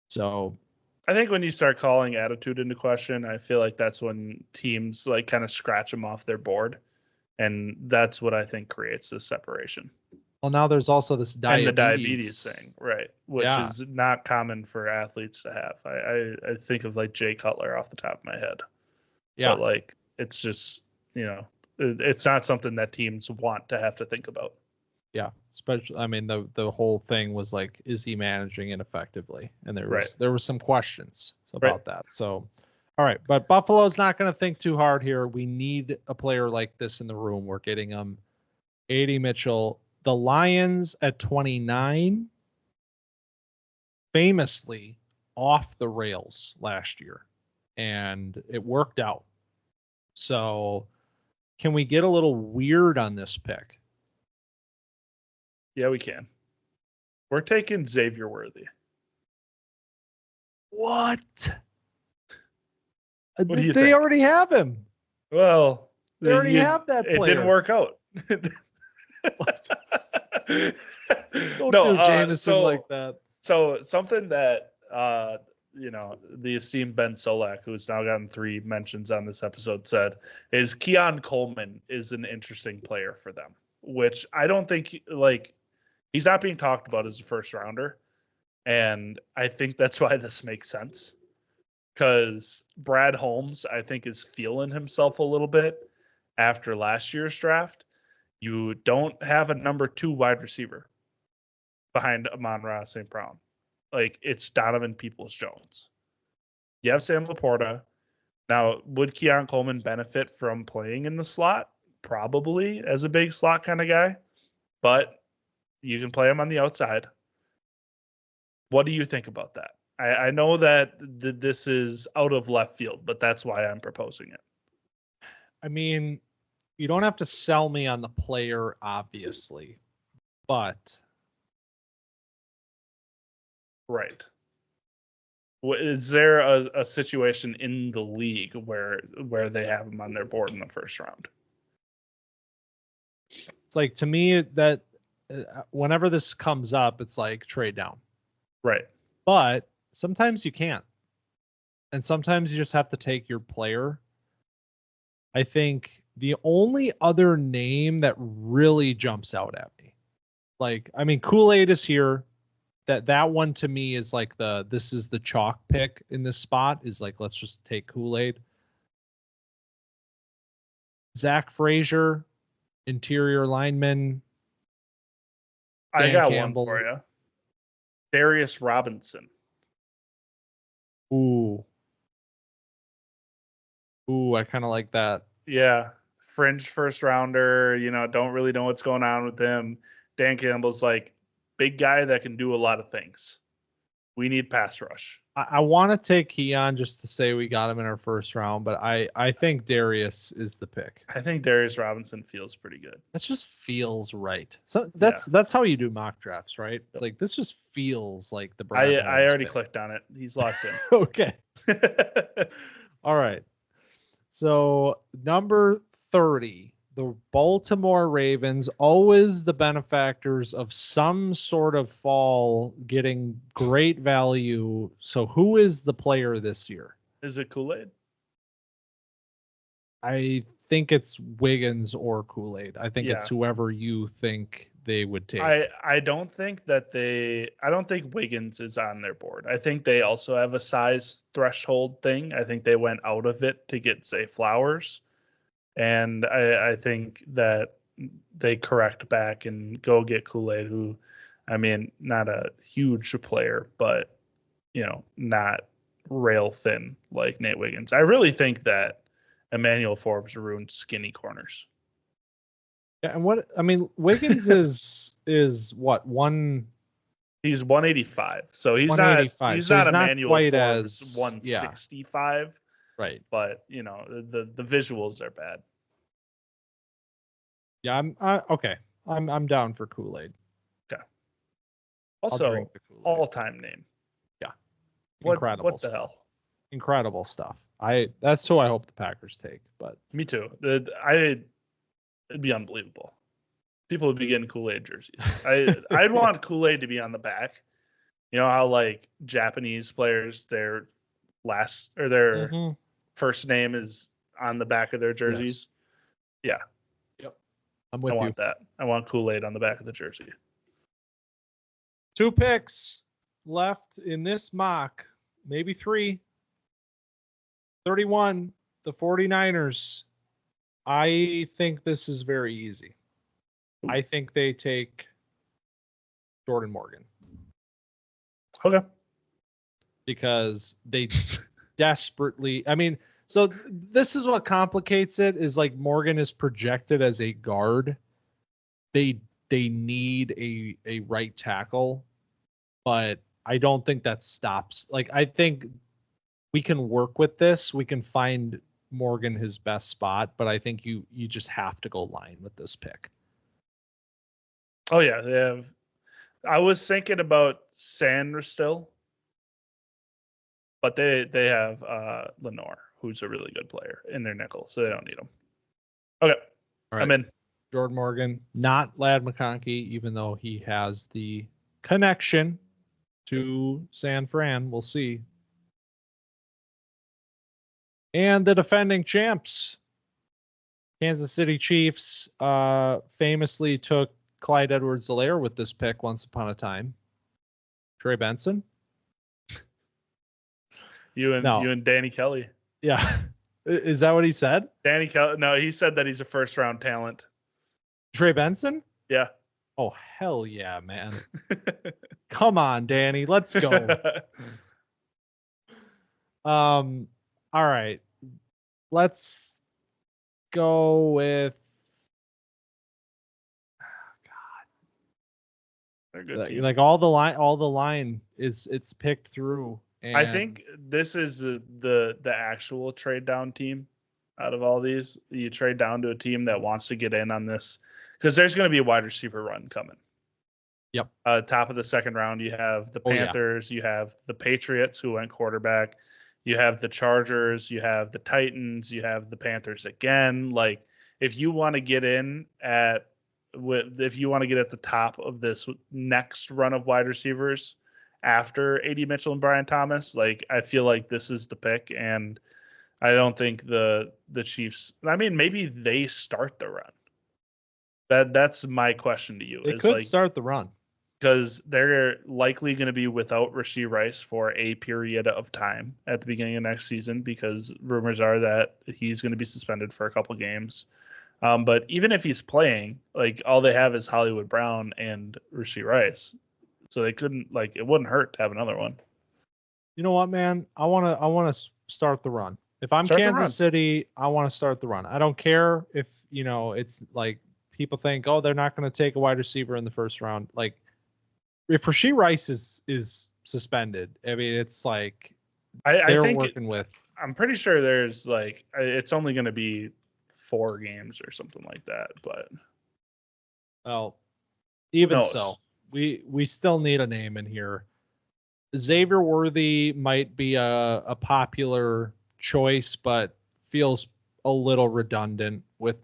So I think when you start calling attitude into question, I feel like that's when teams like kind of scratch them off their board, and that's what I think creates this separation. Well, now there's also this diabetes thing, right? Which is not common for athletes to have. I think of like Jay Cutler off the top of my head. Yeah. But like, it's just, it's not something that teams want to have to think about. Yeah. Especially, I mean, the whole thing was like, is he managing it effectively? And there was some questions about that. So, all right. But Buffalo's not going to think too hard here. We need a player like this in the room. We're getting him. A.D. Mitchell the Lions at 29, famously off the rails last year, and it worked out. So can we get a little weird on this pick? Yeah, we can. We're taking Xavier Worthy. What? What do you They think? already have him. Well, they already have that player. It didn't work out. Don't do Jameson like that. So something that the esteemed Ben Solak, who's now gotten 3 mentions on this episode, said is Keon Coleman is an interesting player for them, which I don't think, like, he's not being talked about as a first rounder. And I think that's why this makes sense, because Brad Holmes, I think, is feeling himself a little bit after last year's draft. You don't have a number 2 wide receiver behind Amon-Ra St. Brown. Like, it's Donovan Peoples-Jones. You have Sam Laporta. Now, would Keon Coleman benefit from playing in the slot? Probably, as a big slot kind of guy. But you can play him on the outside. What do you think about that? I know that this is out of left field, but that's why I'm proposing it. I mean, you don't have to sell me on the player, obviously, but... Right. Is there a situation in the league where they have him on their board in the first round? It's like, to me, that whenever this comes up, it's like trade down. Right. But sometimes you can't. And sometimes you just have to take your player. I think the only other name that really jumps out at me, like, I mean, Kool-Aid is here. That one to me is like this is the chalk pick in this spot, is like, let's just take Kool-Aid. Zach Frazier, interior lineman. I got Campbell. One for you. Darius Robinson. Ooh, I kind of like that. Yeah. Fringe first rounder, don't really know what's going on with him. Dan Campbell's like, big guy that can do a lot of things. We need pass rush. I want to take Keon just to say we got him in our first round, but I think Darius is the pick. I think Darius Robinson feels pretty good. That just feels right. So that's how you do mock drafts, right? It's like, this just feels like the Brad Holmes I already pick. Clicked on it. He's locked in. Okay. All right. So number 30, the Baltimore Ravens, always the benefactors of some sort of fall, getting great value. So who is the player this year? Is it Kool-Aid? I think it's Wiggins or Kool-Aid. I think it's whoever you think they would take. I don't think Wiggins is on their board. I think they also have a size threshold thing. I think they went out of it to get, say, Flowers. And I think that they correct back and go get Kool-Aid, who, I mean, not a huge player, but, not rail thin like Nate Wiggins. I really think that Emmanuel Forbes ruined skinny corners. Yeah, and Wiggins is what, one? He's 185, so he's not Emmanuel quite Forbes as 165. Yeah. Right. But the visuals are bad. Yeah, I'm okay. I'm down for Kool-Aid. Okay. Also, all-time name. Yeah. Incredible. What the hell? Incredible stuff. That's who I hope the Packers take. But me too. It'd be unbelievable. People would be getting Kool-Aid jerseys. I'd want Kool-Aid to be on the back. You know how, like, Japanese players, their last or their first name is on the back of their jerseys? Yes. Yeah. Yep. I'm with you. I want that. I want Kool-Aid on the back of the jersey. 2 picks left in this mock, maybe 3. 31, the 49ers. I think this is very easy. I think they take Jordan Morgan. Okay. Because they desperately, so this is what complicates it, is like Morgan is projected as a guard. They they need a right tackle, but I don't think that stops. Like, I think we can work with this. We can find Morgan his best spot, but I think you just have to go line with this pick. Oh yeah, they have. I was thinking about Sanders still, but they have Lenore, who's a really good player in their nickel, so they don't need him. Okay, All right. I'm in. Jordan Morgan, not Lad McConkey, even though he has the connection to San Fran. We'll see. And the defending champs, Kansas City Chiefs, famously took Clyde Edwards-Helaire with this pick once upon a time. Trey Benson. You and Danny Kelly. Yeah. Is that what he said? Danny Kelly. No, he said that he's a first round talent. Trey Benson? Yeah. Oh, hell yeah, man. Come on, Danny. Let's go. All right. Let's go with They're good. Like all the line is it's picked through. And I think this is the actual trade down team out of all these. You trade down to a team that wants to get in on this because there's going to be a wide receiver run coming. Yep. Top of the second round, you have the Panthers, you have the Patriots who went quarterback, you have the Chargers, you have the Titans, you have the Panthers again. Like, if you want to get in at the top of this next run of wide receivers after A.D. Mitchell and Brian Thomas, like, I feel like this is the pick, and I don't think the Chiefs. I mean, maybe they start the run. That's my question to you. They could start the run because they're likely going to be without Rashee Rice for a period of time at the beginning of next season because rumors are that he's going to be suspended for a couple games. But even if he's playing, like, all they have is Hollywood Brown and Rashee Rice. So they couldn't, like, it wouldn't hurt to have another one. You know what, man? I want to start the run. If I'm Kansas City, I want to start the run. I don't care if, it's like people think, oh, they're not going to take a wide receiver in the first round. Like, if Rashee Rice is suspended, I mean, it's like they're working with. I'm pretty sure there's, like, it's only going to be 4 games or something like that. But, well, even so, we still need a name in here. Xavier Worthy might be a popular choice, but feels a little redundant with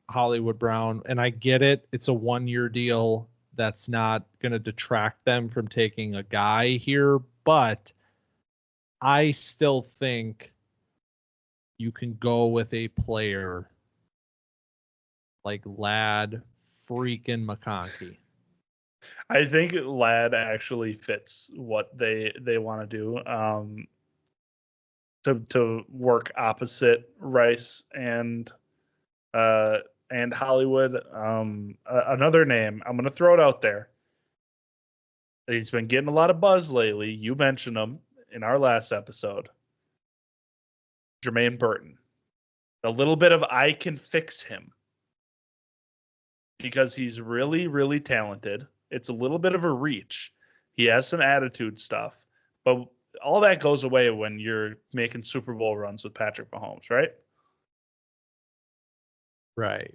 Hollywood Brown. And I get it. It's a 1-year deal. That's not going to detract them from taking a guy here. But I still think you can go with a player like Lad freaking McConkey. I think Lad actually fits what they want to do. To work opposite Rice and Hollywood. Another name, I'm going to throw it out there. He's been getting a lot of buzz lately. You mentioned him in our last episode. Jermaine Burton. A little bit of I can fix him. Because he's really, really talented. It's a little bit of a reach. He has some attitude stuff. But all that goes away when you're making Super Bowl runs with Patrick Mahomes, right? Right.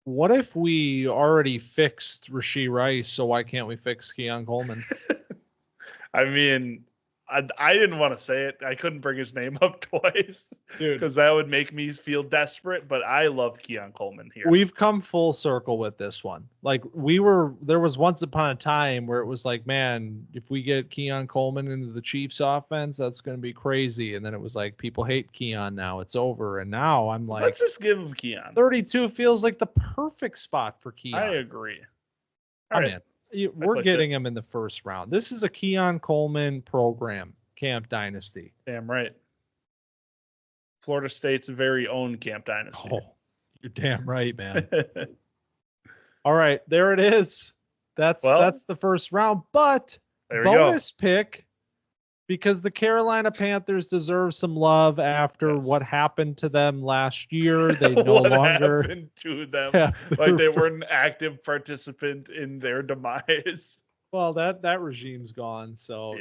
What if we already fixed Rashee Rice, so why can't we fix Keon Coleman? I mean, I didn't want to say it. I couldn't bring his name up twice because that would make me feel desperate, but I love Keon Coleman here. We've come full circle with this one. Like, there was once upon a time where it was like, man, if we get Keon Coleman into the Chiefs offense, that's going to be crazy. And then it was like, people hate Keon now. It's over. And now I'm like, let's just give him Keon. 32 feels like the perfect spot for Keon. I agree. All right. We're getting him in the first round. This is a Keon Coleman program, Camp Dynasty. Damn right. Florida State's very own Camp Dynasty. Oh, you're damn right, man. All right, there it is. That's the first round. But bonus pick, because the Carolina Panthers deserve some love after what happened to them last year. They no what longer happened to them. Like they were an active participant in their demise. Well, that regime's gone, so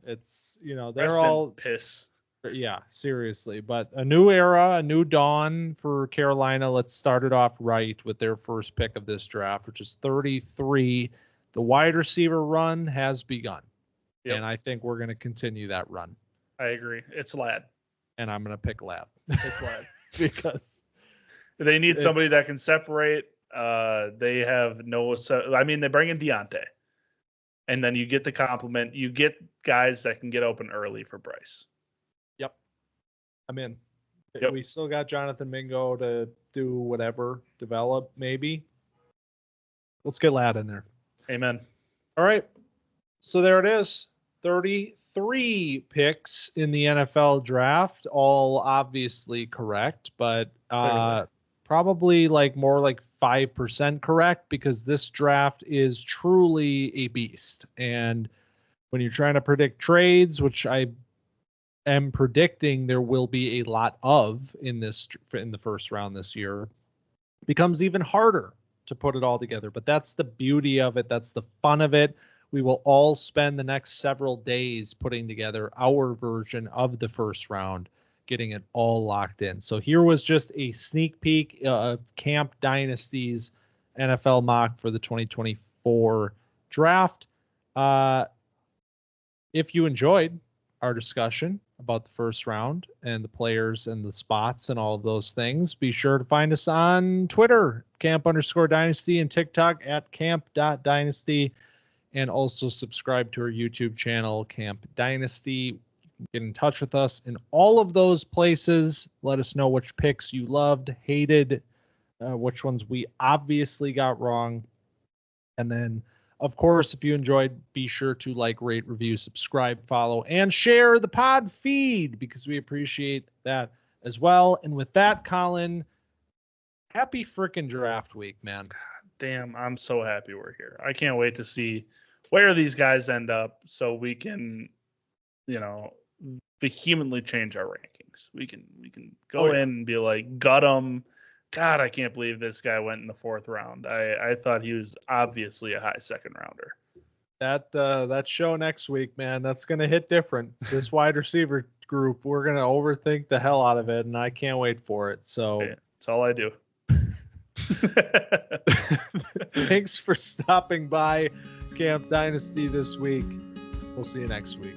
it's they're Rest all piss. Yeah, seriously. But a new era, a new dawn for Carolina. Let's start it off right with their first pick of this draft, which is 33. The wide receiver run has begun. Yep. And I think we're going to continue that run. I agree. It's Ladd. And I'm going to pick Ladd. It's Ladd. Because they need somebody that can separate. They have they bring in Deontay. And then you get the compliment. You get guys that can get open early for Bryce. Yep. I'm in. Yep. We still got Jonathan Mingo to do whatever, develop maybe. Let's get Ladd in there. Amen. All right. So there it is. 33 picks in the NFL draft, all obviously correct, but probably more like 5% correct, because this draft is truly a beast. And when you're trying to predict trades, which I am predicting there will be a lot of in the first round this year, becomes even harder to put it all together. But that's the beauty of it. That's the fun of it. We will all spend the next several days putting together our version of the first round, getting it all locked in. So here was just a sneak peek of Camp Dynasty's NFL mock for the 2024 draft. If you enjoyed our discussion about the first round and the players and the spots and all of those things, be sure to find us on Twitter, camp_dynasty, and TikTok at camp.dynasty. And also subscribe to our YouTube channel, Camp Dynasty. Get in touch with us in all of those places. Let us know which picks you loved, hated, which ones we obviously got wrong. And then, of course, if you enjoyed, be sure to like, rate, review, subscribe, follow, and share the pod feed, because we appreciate that as well. And with that, Colin, happy freaking draft week, man. Damn, I'm so happy we're here. I can't wait to see where these guys end up so we can, vehemently change our rankings. We can go in and be like, gut them. God, I can't believe this guy went in the 4th round. I thought he was obviously a high 2nd rounder. That show next week, man, that's going to hit different. This wide receiver group, we're going to overthink the hell out of it, and I can't wait for it. So that's all I do. Thanks for stopping by Camp Dynasty this week. We'll see you next week.